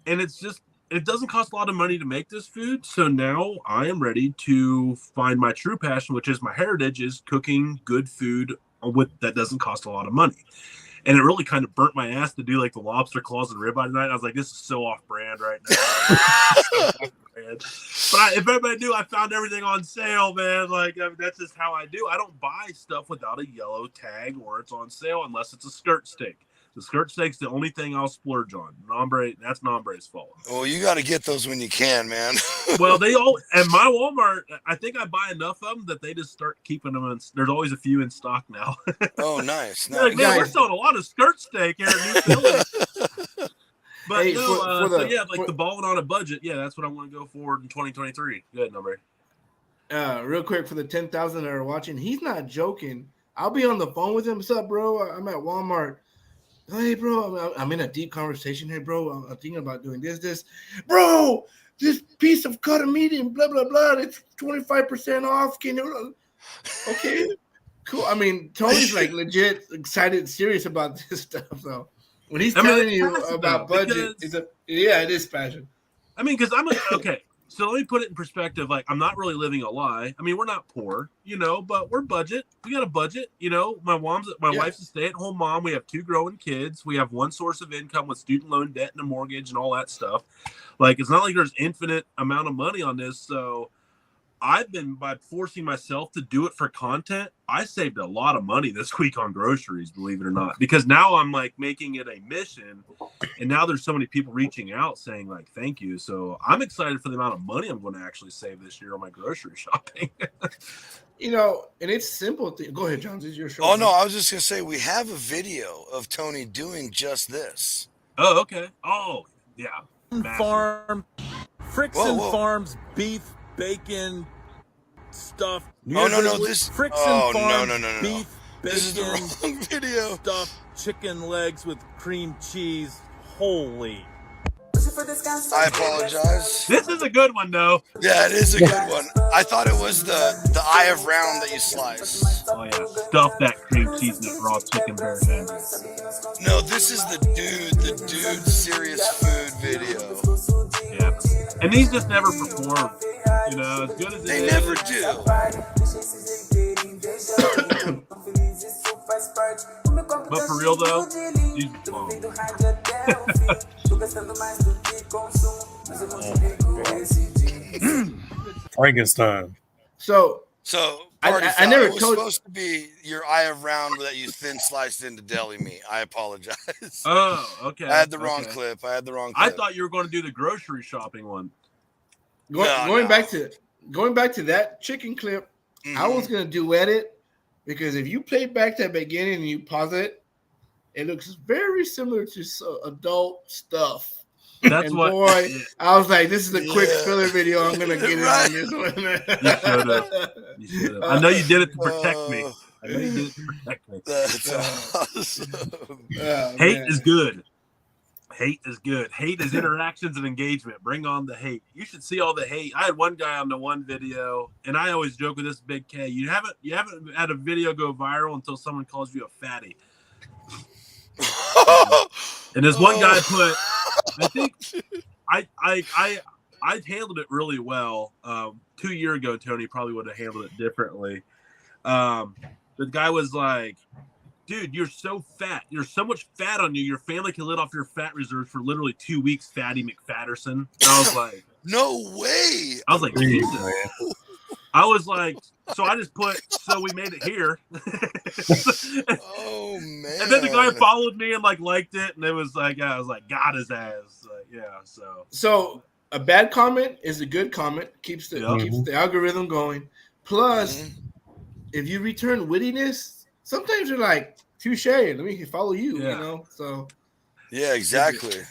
it's just, it doesn't cost a lot of money to make this food. So now I am ready to find my true passion, which is my heritage, is cooking good food that doesn't cost a lot of money. And it really kind of burnt my ass to do the lobster claws and ribeye tonight. I was like, this is so off brand right now. But if everybody knew, I found everything on sale, man. That's just how I do. I don't buy stuff without a yellow tag or it's on sale unless it's a skirt steak. The skirt steak's the only thing I'll splurge on. That's Nombre's fault. Well, you got to get those when you can, man. Well, and my Walmart, I think I buy enough of them that they just start keeping them. There's always a few in stock now. Oh, nice. Man, we're selling a lot of skirt steak here in New Philly. But the balling on a budget, that's what I want to go for in 2023. Good number. Real quick for the 10,000 that are watching, he's not joking. I'll be on the phone with him. What's up, bro? I'm at Walmart. Hey, bro, I'm in a deep conversation here, bro. I'm thinking about doing this. Bro, this piece of cut of meat and blah, blah, blah. It's 25% off. Can you? Okay, cool. I mean, Tony's legit excited, serious about this stuff, though. When he's telling you about budget, it is passion. I mean, because okay. So let me put it in perspective. I'm not really living a lie. I mean, we're not poor, but we're budget. We got a budget. My wife's a stay-at-home mom. We have 2 growing kids. We have one source of income with student loan debt and a mortgage and all that stuff. It's not like there's infinite amount of money on this. So I've been, by forcing myself to do it for content, I saved a lot of money this week on groceries, believe it or not, because now I'm making it a mission. And now there's so many people reaching out saying thank you. So I'm excited for the amount of money I'm going to actually save this year on my grocery shopping. And it's simple. Go ahead, John. This is your show. Oh, no, I was just going to say, we have a video of Tony doing just this. Oh, okay. Oh, yeah. Frickson Farms beef, bacon, stuff. No, this. Frickson Farms no. Beef, bacon, this is the wrong video. Stuffed chicken legs with cream cheese. Holy. I apologize. This is a good one, though. Yeah, it is a good one. I thought it was the eye of round that you slice. Oh, yeah. Stuff that cream cheese and raw chicken very handy. No, this is the dude serious food video. Yeah. And these just never perform. As good as they never do. But for real though, these bomb. Frankenstein. So I never told. Supposed to be your eye of round that you thin sliced into deli meat. I apologize. Oh, okay. I had the wrong clip. I thought you were going to do the grocery shopping one. Going back to that chicken clip, I was gonna duet it because if you play back that beginning and you pause it, it looks very similar to adult stuff. That's and what. Boy, I was like, this is a quick filler video. I'm gonna get it on this one. You should have. I know you did it to protect me. I know you did it to protect me. That's awesome. Hate is good. Hate is good. Hate is interactions and engagement. Bring on the hate. You should see all the hate. I had one guy on the one video, and I always joke with this Big K. You haven't had a video go viral until someone calls you a fatty. And this one guy put, I think I handled it really well. 2 years ago, Tony probably would have handled it differently. The guy was like, dude, you're so fat. There's so much fat on you. Your family can live off your fat reserves for literally 2 weeks, Fatty McFatterson. And I was like, no way. I was like, Jesus. I was like, so I just put, so we made it here. Oh man. And then the guy followed me and like liked it, and it was like, I was like, got his ass. Like, yeah. So a bad comment is a good comment. Keeps the algorithm going. Plus, if you return wittiness, sometimes you're like, touche, let me follow you, you know? So yeah, exactly.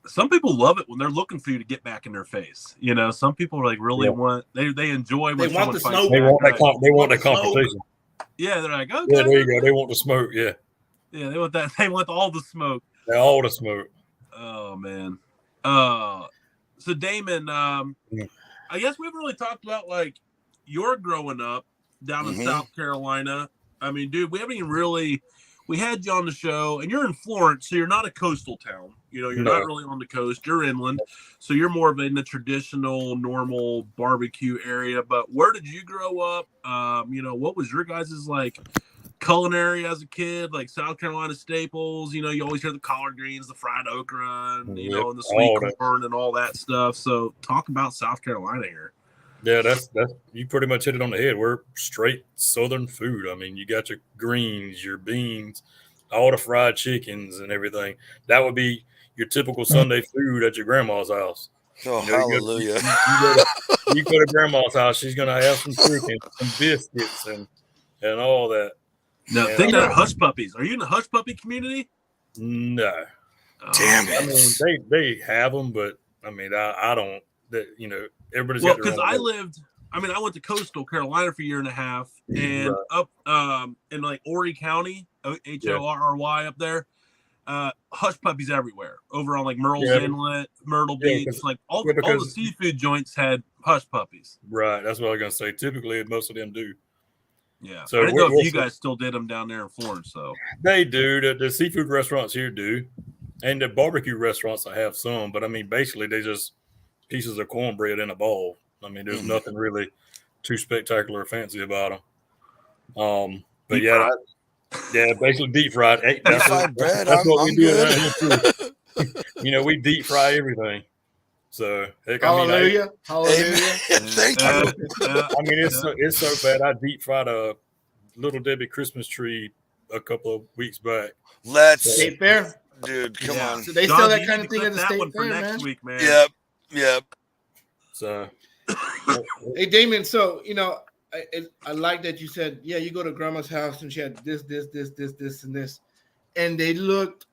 Some people love it when they're looking for you to get back in their face. You know, some people like really want they enjoy when want the smoke. They want that confrontation. Yeah, they're like, okay. Yeah, there you go. They want the smoke, yeah. Yeah, they want that. They want all the smoke. All the smoke. Oh man. So Damon, I guess we haven't really talked about like your growing up down in South Carolina. I mean, dude, we haven't even really. We had you on the show, and you're in Florence, so you're not a coastal town. You know, you're not really on the coast. You're inland, so you're more of in the traditional, normal barbecue area. But where did you grow up? You know, what was your guys' like culinary as a kid? Like South Carolina staples. You know, you always hear the collard greens, the fried okra, and you know, and the sweet corn and all that stuff. So, talk about South Carolina here. Yeah, that's you pretty much hit it on the head. We're straight Southern food. I mean, you got your greens, your beans, all the fried chickens and everything. That would be your typical Sunday food at your grandma's house. Oh, you know, hallelujah. You go to grandma's house, she's going to have some chicken, some biscuits, and all that. No, think they're hush puppies. Are you in the hush puppy community? No. Damn it. I mean, they have them, but, I mean, I don't. That, you know, everybody's got their own. I went to coastal Carolina for a year and a half, and up in like Horry County, Horry up there, hush puppies everywhere. Over on like Myrtle's Inlet, Myrtle Beach, like all the seafood joints had hush puppies. Right, that's what I was gonna say. Typically, most of them do. Yeah, so I didn't know if you guys still did them down there in Florence. So they do. The seafood restaurants here do, and the barbecue restaurants I have some, but I mean, basically they just pieces of cornbread in a bowl. I mean, there's nothing really too spectacular or fancy about them. But deep fried. Basically deep fried. Hey, that's what we do around here too. You know, we deep fry everything. So hallelujah. Thank you. I mean, it's so bad. I deep fried a Little Debbie Christmas tree a couple of weeks back. State Fair, dude. Come on. So they sell that kind of thing at the State Fair, next week, man. Yep. So, hey Damon. So you know, I like that you said, yeah, you go to grandma's house and she had this, and this, and they looked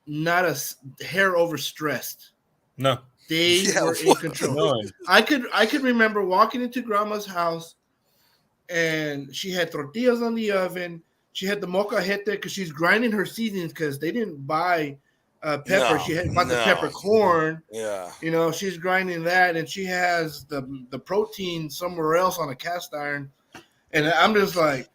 not a hair overstressed. No, they were in control. I could remember walking into grandma's house, and she had tortillas on the oven. She had the molcajete because she's grinding her seasonings because they didn't buy pepper. She had bought the peppercorn. Yeah. You know, she's grinding that, and she has the protein somewhere else on a cast iron. And I'm just like,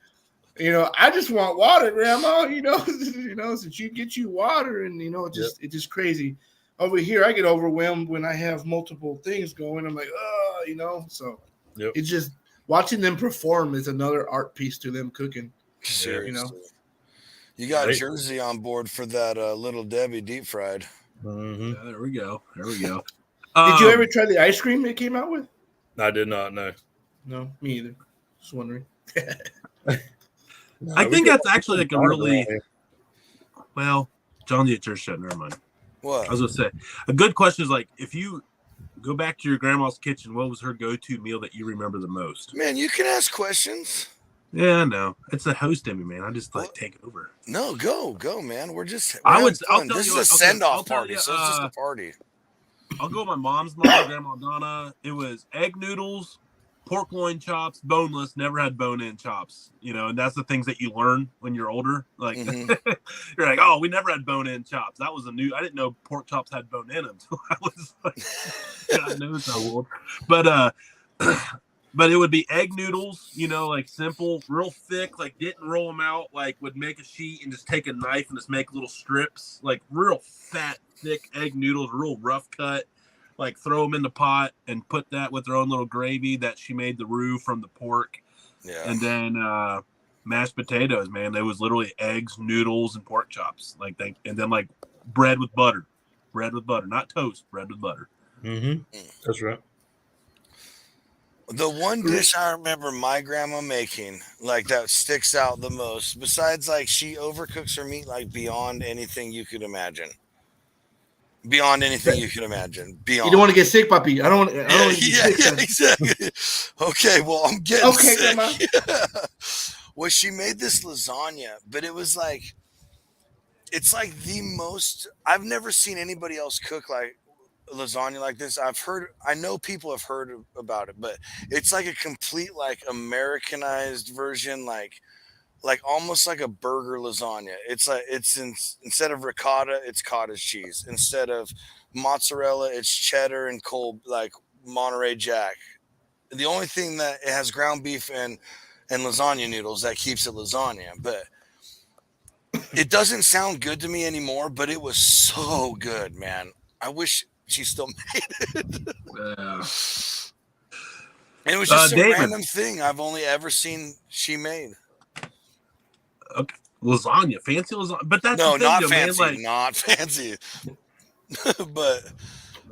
you know, I just want water, Grandma. You know, so she gets you water, and you know, it's just crazy. Over here, I get overwhelmed when I have multiple things going. I'm like, oh, you know, so it's just watching them perform is another art piece to them cooking. Seriously. You know. You got Jersey on board for that Little Debbie deep fried. Yeah, there we go. Did you ever try the ice cream they came out with? I did not. No. No, me either. Just wondering. I think that's actually like a really John the Church said, never mind. What? I was gonna say a good question is like if you go back to your grandma's kitchen, what was her go-to meal that you remember the most? Man, you can ask questions. Yeah, no, it's a host Emmy, man. I just like take over. No, go, man. We're I'll tell this you is a send-off party, so it's just a party. I'll go with my mom's mom, Grandma Donna. It was egg noodles, pork loin chops, boneless, never had bone-in chops. And that's the things that you learn when you're older. Like you're like, oh, we never had bone-in chops. That was I didn't know pork chops had bone in them. So I was like, God knows how old. But it would be egg noodles, like simple, real thick, like didn't roll them out, like would make a sheet and just take a knife and just make little strips, like real fat, thick egg noodles, real rough cut, like throw them in the pot and put that with their own little gravy that she made the roux from the pork. Yeah. And then mashed potatoes, man. It was literally eggs, noodles, and pork chops. And then like bread with butter, not toast, bread with butter. Mm-hmm. That's right. The one dish I remember my grandma making, like that sticks out the most, besides like she overcooks her meat like beyond anything you could imagine. Beyond anything you can imagine. Beyond. You don't want to get sick, puppy. I don't want to get sick. Yeah, exactly. Okay, well, I'm getting sick. Grandma. Yeah. Well, she made this lasagna, but it was like, it's like the most, I've never seen anybody else cook like lasagna like this. I know people have heard about it, but it's like a complete like Americanized version, like almost like a burger lasagna. It's like instead of ricotta, it's cottage cheese. Instead of mozzarella, it's cheddar and cold like Monterey Jack. The only thing that it has ground beef and lasagna noodles that keeps it lasagna, but it doesn't sound good to me anymore. But it was so good, man. I wish she still made it. And it was just a random thing I've only ever seen she made. Okay. Lasagna, fancy lasagna, but that's no, the thing, not though, fancy, man. not fancy. But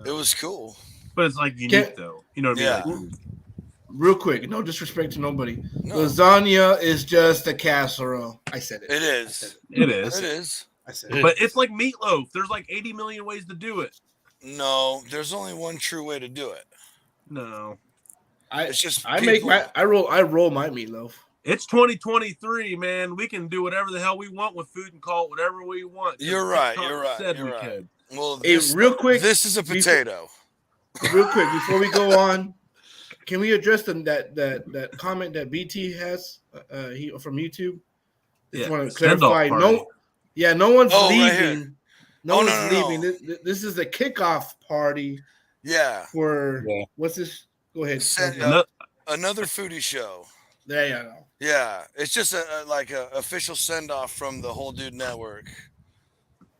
it was cool. But it's like unique, though. You know what I mean? Like, real quick, no disrespect to nobody. No. Lasagna is just a casserole. I said it. It is. It is. It is. I said it. But it's like meatloaf. There's like 80 million ways to do it. No, there's only one true way to do it. No. I roll my meatloaf. It's 2023, man. We can do whatever the hell we want with food and call it whatever we want. You're right. Well, real quick, this is a potato. Real quick, before we go on, can we address that comment that BT has from YouTube? Just want to clarify. No one's leaving. Right, no one's leaving. This is a kickoff party. Yeah. What's this? Go ahead. Another foodie show. There you go. Yeah, it's just a official send off from the Whole Dude Network.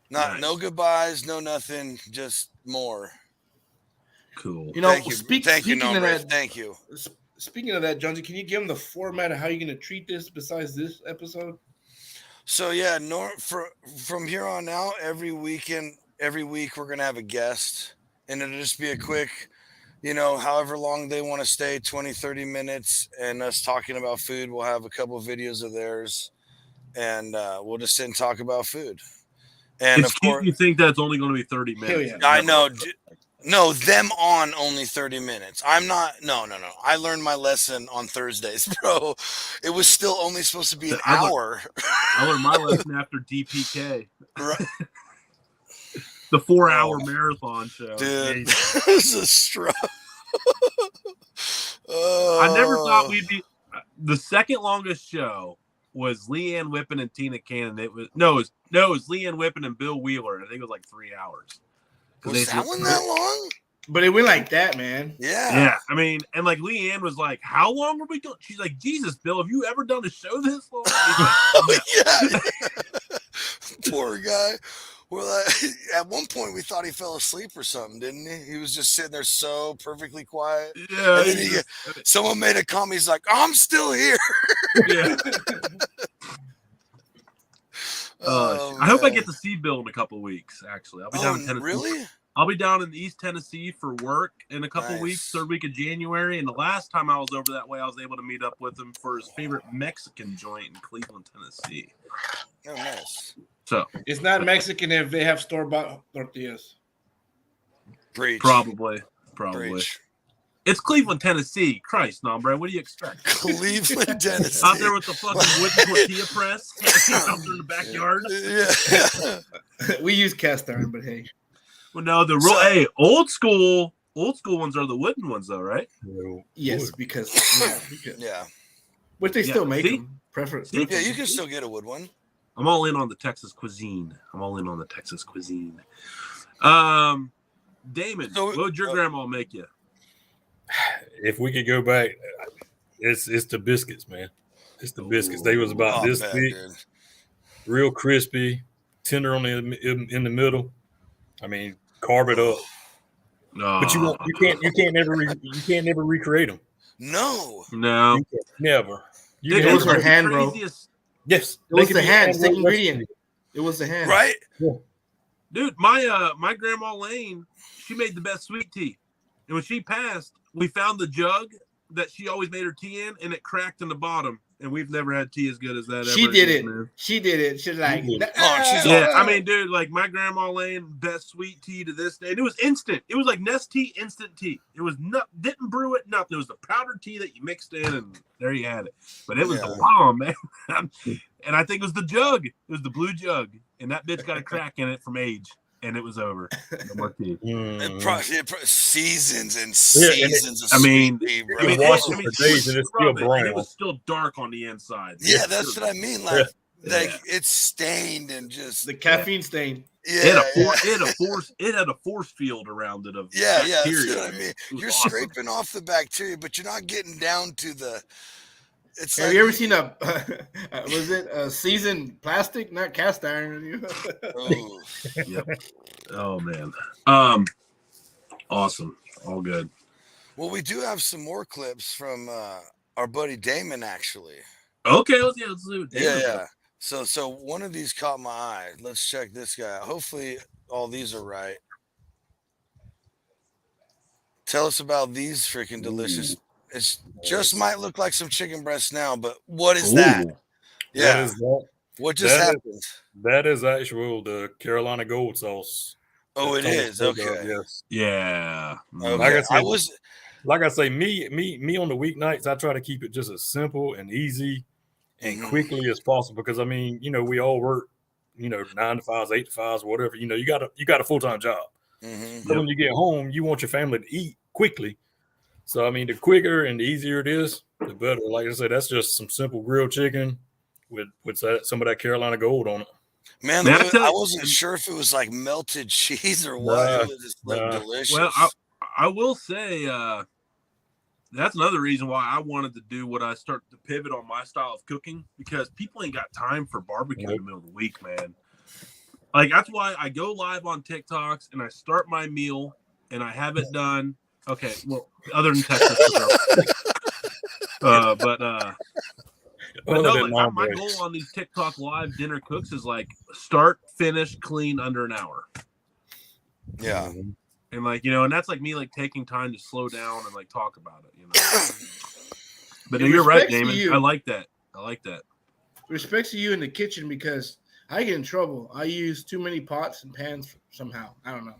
No goodbyes, no nothing, just more. Cool. Thank you. Thank you. Speaking of that, Jonesy, can you give them the format of how you're going to treat this besides this episode? So yeah, from here on out, every week we're going to have a guest, and it'll just be a quick, however long they want to stay, 20, 30 minutes, and us talking about food. We'll have a couple of videos of theirs, and we'll just sit and talk about food. And of course, you think that's only going to be 30 minutes. Yeah. I know. No, them on only 30 minutes. I'm not. No. I learned my lesson on Thursdays, bro. It was still only supposed to be an hour. I learned my lesson after DPK. Right. The 4-hour marathon show. Dude, this is a struggle. I never thought we'd be. The second longest show was Leanne Whippen and Tina Cannon. It was Leanne Whippen and Bill Wheeler. I think it was like 3 hours. Was that one that long? But it went like that, man. Yeah. I mean, and like Leanne was like, "How long were we doing?" She's like, "Jesus, Bill, have you ever done a show this long?" Like, yeah. Poor guy. Well, at one point we thought he fell asleep or something, didn't he? He was just sitting there so perfectly quiet. Yeah. And then someone made a comment. He's like, "I'm still here." Yeah. I hope I get to see Bill in a couple of weeks. Actually, I'll be down in Tennessee. Really? I'll be down in East Tennessee for work in a couple of weeks, third week of January. And the last time I was over that way, I was able to meet up with him for his favorite Mexican joint in Cleveland, Tennessee. Oh, nice. So it's not Mexican if they have store-bought tortillas. Preach. Probably. Preach. It's Cleveland, Tennessee. Christ, Nombre, what do you expect? Cleveland, Tennessee. Out there with the fucking wooden tortilla press out there in the backyard. Yeah. We use cast iron, but hey. Well, no, old school ones are the wooden ones, though, right? Yes, because yeah. But they still make them. Preference. Yeah, you can still get a wood one. I'm all in on the Texas cuisine. Damon, what would your grandma make you? If we could go back, it's the biscuits, man. It's the biscuits. They was about this thick, real crispy, tender on in the middle. I mean, carve it up. But you can't never recreate them. No. Never. It was her hand, bro. Yes, it was the hand. Same ingredient. It was the hand, right? Yeah. Dude, my grandma Lane, she made the best sweet tea, and when she passed, we found the jug that she always made her tea in, and it cracked in the bottom. And we've never had tea as good as that. She did it. Man. She did it. She's like, I mean, dude, like my grandma Lane, best sweet tea to this day. And it was instant. It was like Nestea instant tea. It was didn't brew it, nothing. It was the powdered tea that you mixed in, and there you had it. But it was the bomb, man. And I think it was the jug. It was the blue jug, and that bitch got a crack in it from age. And it was over. No more tea. Seasons and seasons of sweet tea, bro. It was still dark on the inside. Yeah, that's what I mean. Like it's stained and just the caffeine stain. Yeah, it had a force field around it of bacteria. That's what I mean. You're scraping off the bacteria, but you're not getting down to the. Have you ever seen was it a seasoned plastic, not cast iron? Yep. Oh man. Awesome. All good. Well, we do have some more clips from our buddy Damon, actually. Okay, let's do it. Yeah. So one of these caught my eye. Let's check this guy out. Hopefully all these are right. Tell us about these freaking delicious. It just might look like some chicken breast now, but what is that? Yeah. What just happened? That is actual the Carolina Gold sauce. Oh, it is. Okay. Yes. Yeah. Okay. Like I say, me on the weeknights, I try to keep it just as simple and easy and quickly as possible because I mean, we all work, 9 to 5s, 8 to 5s, whatever. You got a full-time job. So when you get home, you want your family to eat quickly. So, I mean, the quicker and the easier it is, the better. Like I said, that's just some simple grilled chicken with some of that Carolina Gold on it. Man, I wasn't sure if it was like melted cheese or what. It was just delicious. Well, I will say that's another reason why I wanted to do what I started to pivot on my style of cooking because people ain't got time for barbecue in the middle of the week, man. Like, that's why I go live on TikToks and I start my meal and I have it done. Okay, well, other than Texas, but no, like my goal on these TikTok live dinner cooks is like start, finish, clean under an hour. Yeah, and like and that's like me like taking time to slow down and like talk about it, But you're right, Damon. I like that. Respect to you in the kitchen because I get in trouble. I use too many pots and pans somehow. I don't know.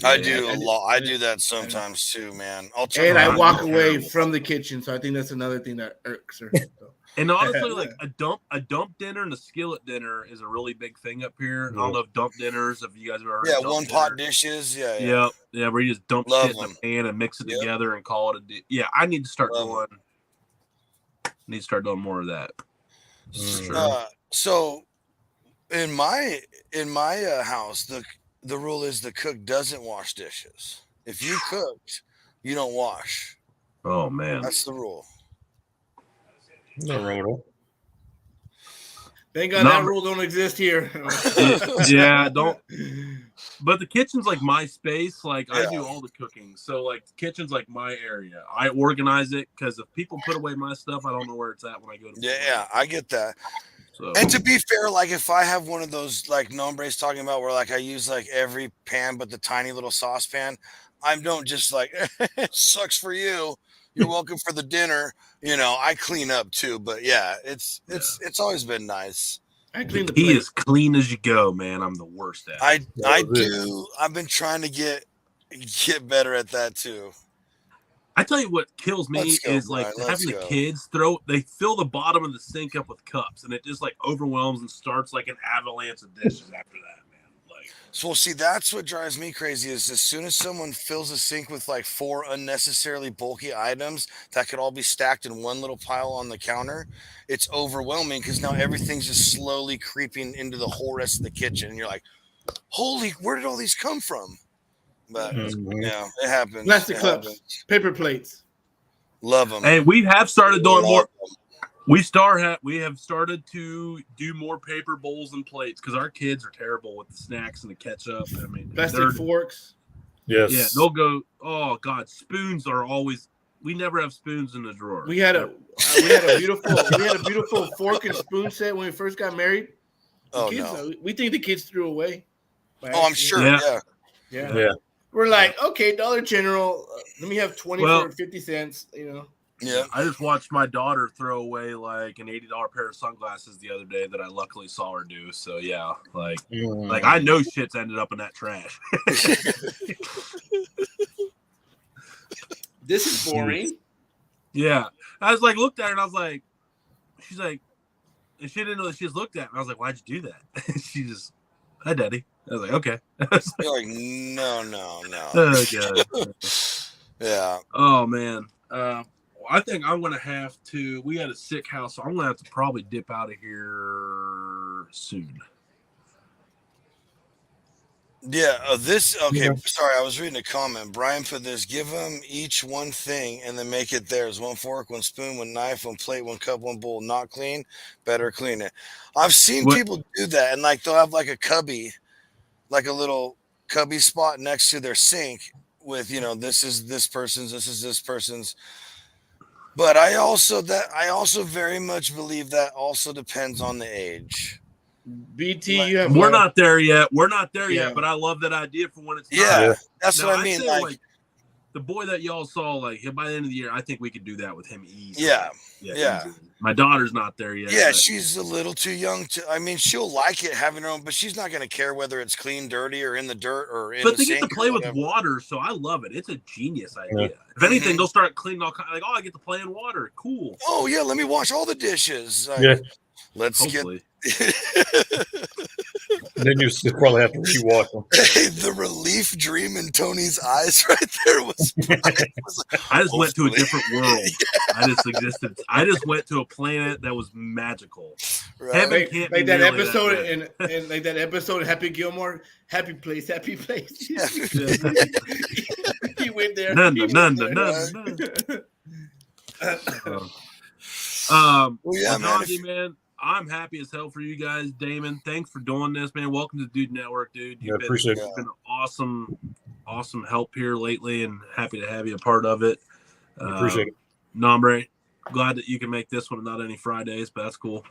I do a lot. I do that sometimes too, man. I walk away from the kitchen, so I think that's another thing that irks her. And honestly, like a dump dinner and a skillet dinner is a really big thing up here. I don't know if dump dinners, if you guys have ever heard of one pot dishes. Yeah, where you just dump shit in a pan and mix it together and call it a I need to start doing more of that. So in my house, the rule is the cook doesn't wash dishes. If you cooked, you don't wash. Oh man, that's the rule. No rule. Thank God that rule don't exist here. Don't. But the kitchen's like my space. Like I do all the cooking, so like the kitchen's like my area. I organize it because if people put away my stuff, I don't know where it's at when I go to. Yeah, I get that. So. And to be fair, like if I have one of those like Nombre's talking about where like I use like every pan but the tiny little saucepan, I don't just like it sucks for you. You're welcome for the dinner. I clean up too, but it's always been nice. I clean the plate. As clean as you go, man. I'm the worst at it. I do. I've been trying to get better at that too. I tell you what kills me is like having the kids they fill the bottom of the sink up with cups, and it just like overwhelms and starts like an avalanche of dishes after that, man. Like, so see, that's what drives me crazy is as soon as someone fills a sink with like 4 unnecessarily bulky items that could all be stacked in one little pile on the counter, it's overwhelming because now everything's just slowly creeping into the whole rest of the kitchen, and you're like, holy, where did all these come from? But yeah, it happens. Plastic cups, paper plates. Love them. And we have started doing more. We have started to do more paper bowls and plates because our kids are terrible with the snacks and the ketchup. I mean, plastic forks. Yes. Yeah, they'll go. Oh God, spoons are always. We never have spoons in the drawer. We had a beautiful fork and spoon set when we first got married. We think the kids threw away. Oh, I'm sure. Yeah. We're like, okay, Dollar General. Let me have 20 for 50 cents. You know. Yeah. I just watched my daughter throw away like an $80 pair of sunglasses the other day that I luckily saw her do. So yeah, like I know shit's ended up in that trash. This is boring. Yeah. I was like, looked at her and I was like, she's like, and she didn't know that she just looked at me. I was like, why'd you do that? She just, hi, Daddy. I was like, okay. You're like, no. Oh, God. Yeah. Oh, man. I think I'm going to have to, we had a sick house, so I'm going to have to probably dip out of here soon. Yeah, sorry, I was reading a comment. Brian put this, give them each one thing and then make it theirs. 1 fork, 1 spoon, 1 knife, 1 plate, 1 cup, 1 bowl. Not clean, better clean it. I've seen people do that, and like they'll have like a cubby, like a little cubby spot next to their sink with, this is this person's, this is this person's. But I also very much believe that also depends on the age. BT, we're not there yet. But I love that idea for when it's time. Yeah, that's what I mean. Like the boy that y'all saw, like by the end of the year, I think we could do that with him easily. Yeah. Easily. My daughter's not there yet. Yeah, she's a little too young to. I mean, she'll like it having her own, but she's not going to care whether it's clean, dirty, or in the dirt or in. But they get to play with water, so I love it. It's a genius idea. Yeah. If anything, they'll start cleaning all kinds. Like, I get to play in water. Cool. Oh yeah, let me wash all the dishes. Let's get. Then you probably have to rewash them. Hey, the relief dream in Tony's eyes right there was. I just went to a different world. I just existed. I just went to a planet that was magical. Right. Heaven can't like be that really episode that and like that episode of Happy Gilmore, happy place. He went there. None. Man, I'm happy as hell for you guys. Damon, thanks for doing this, man. Welcome to the Dude Network, dude. You've been awesome help here lately, and happy to have you a part of it. Appreciate it. Nombre, glad that you can make this one, not any Fridays, but that's cool.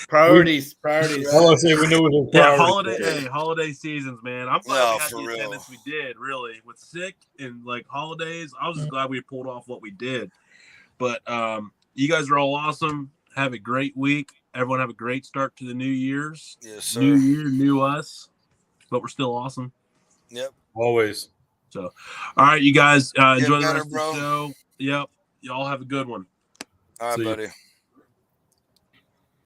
Priorities. I want to say we knew it was holiday seasons, man. I'm glad we had the attendance we did, really. With sick and like holidays, I was just glad we pulled off what we did. But you guys are all awesome. Have a great week. Everyone have a great start to the New Year's. Yes, sir. New year, new us. But we're still awesome. Yep. Always. So, all right, you guys, enjoy the rest of the show. Yep. Y'all have a good one. All right, buddy.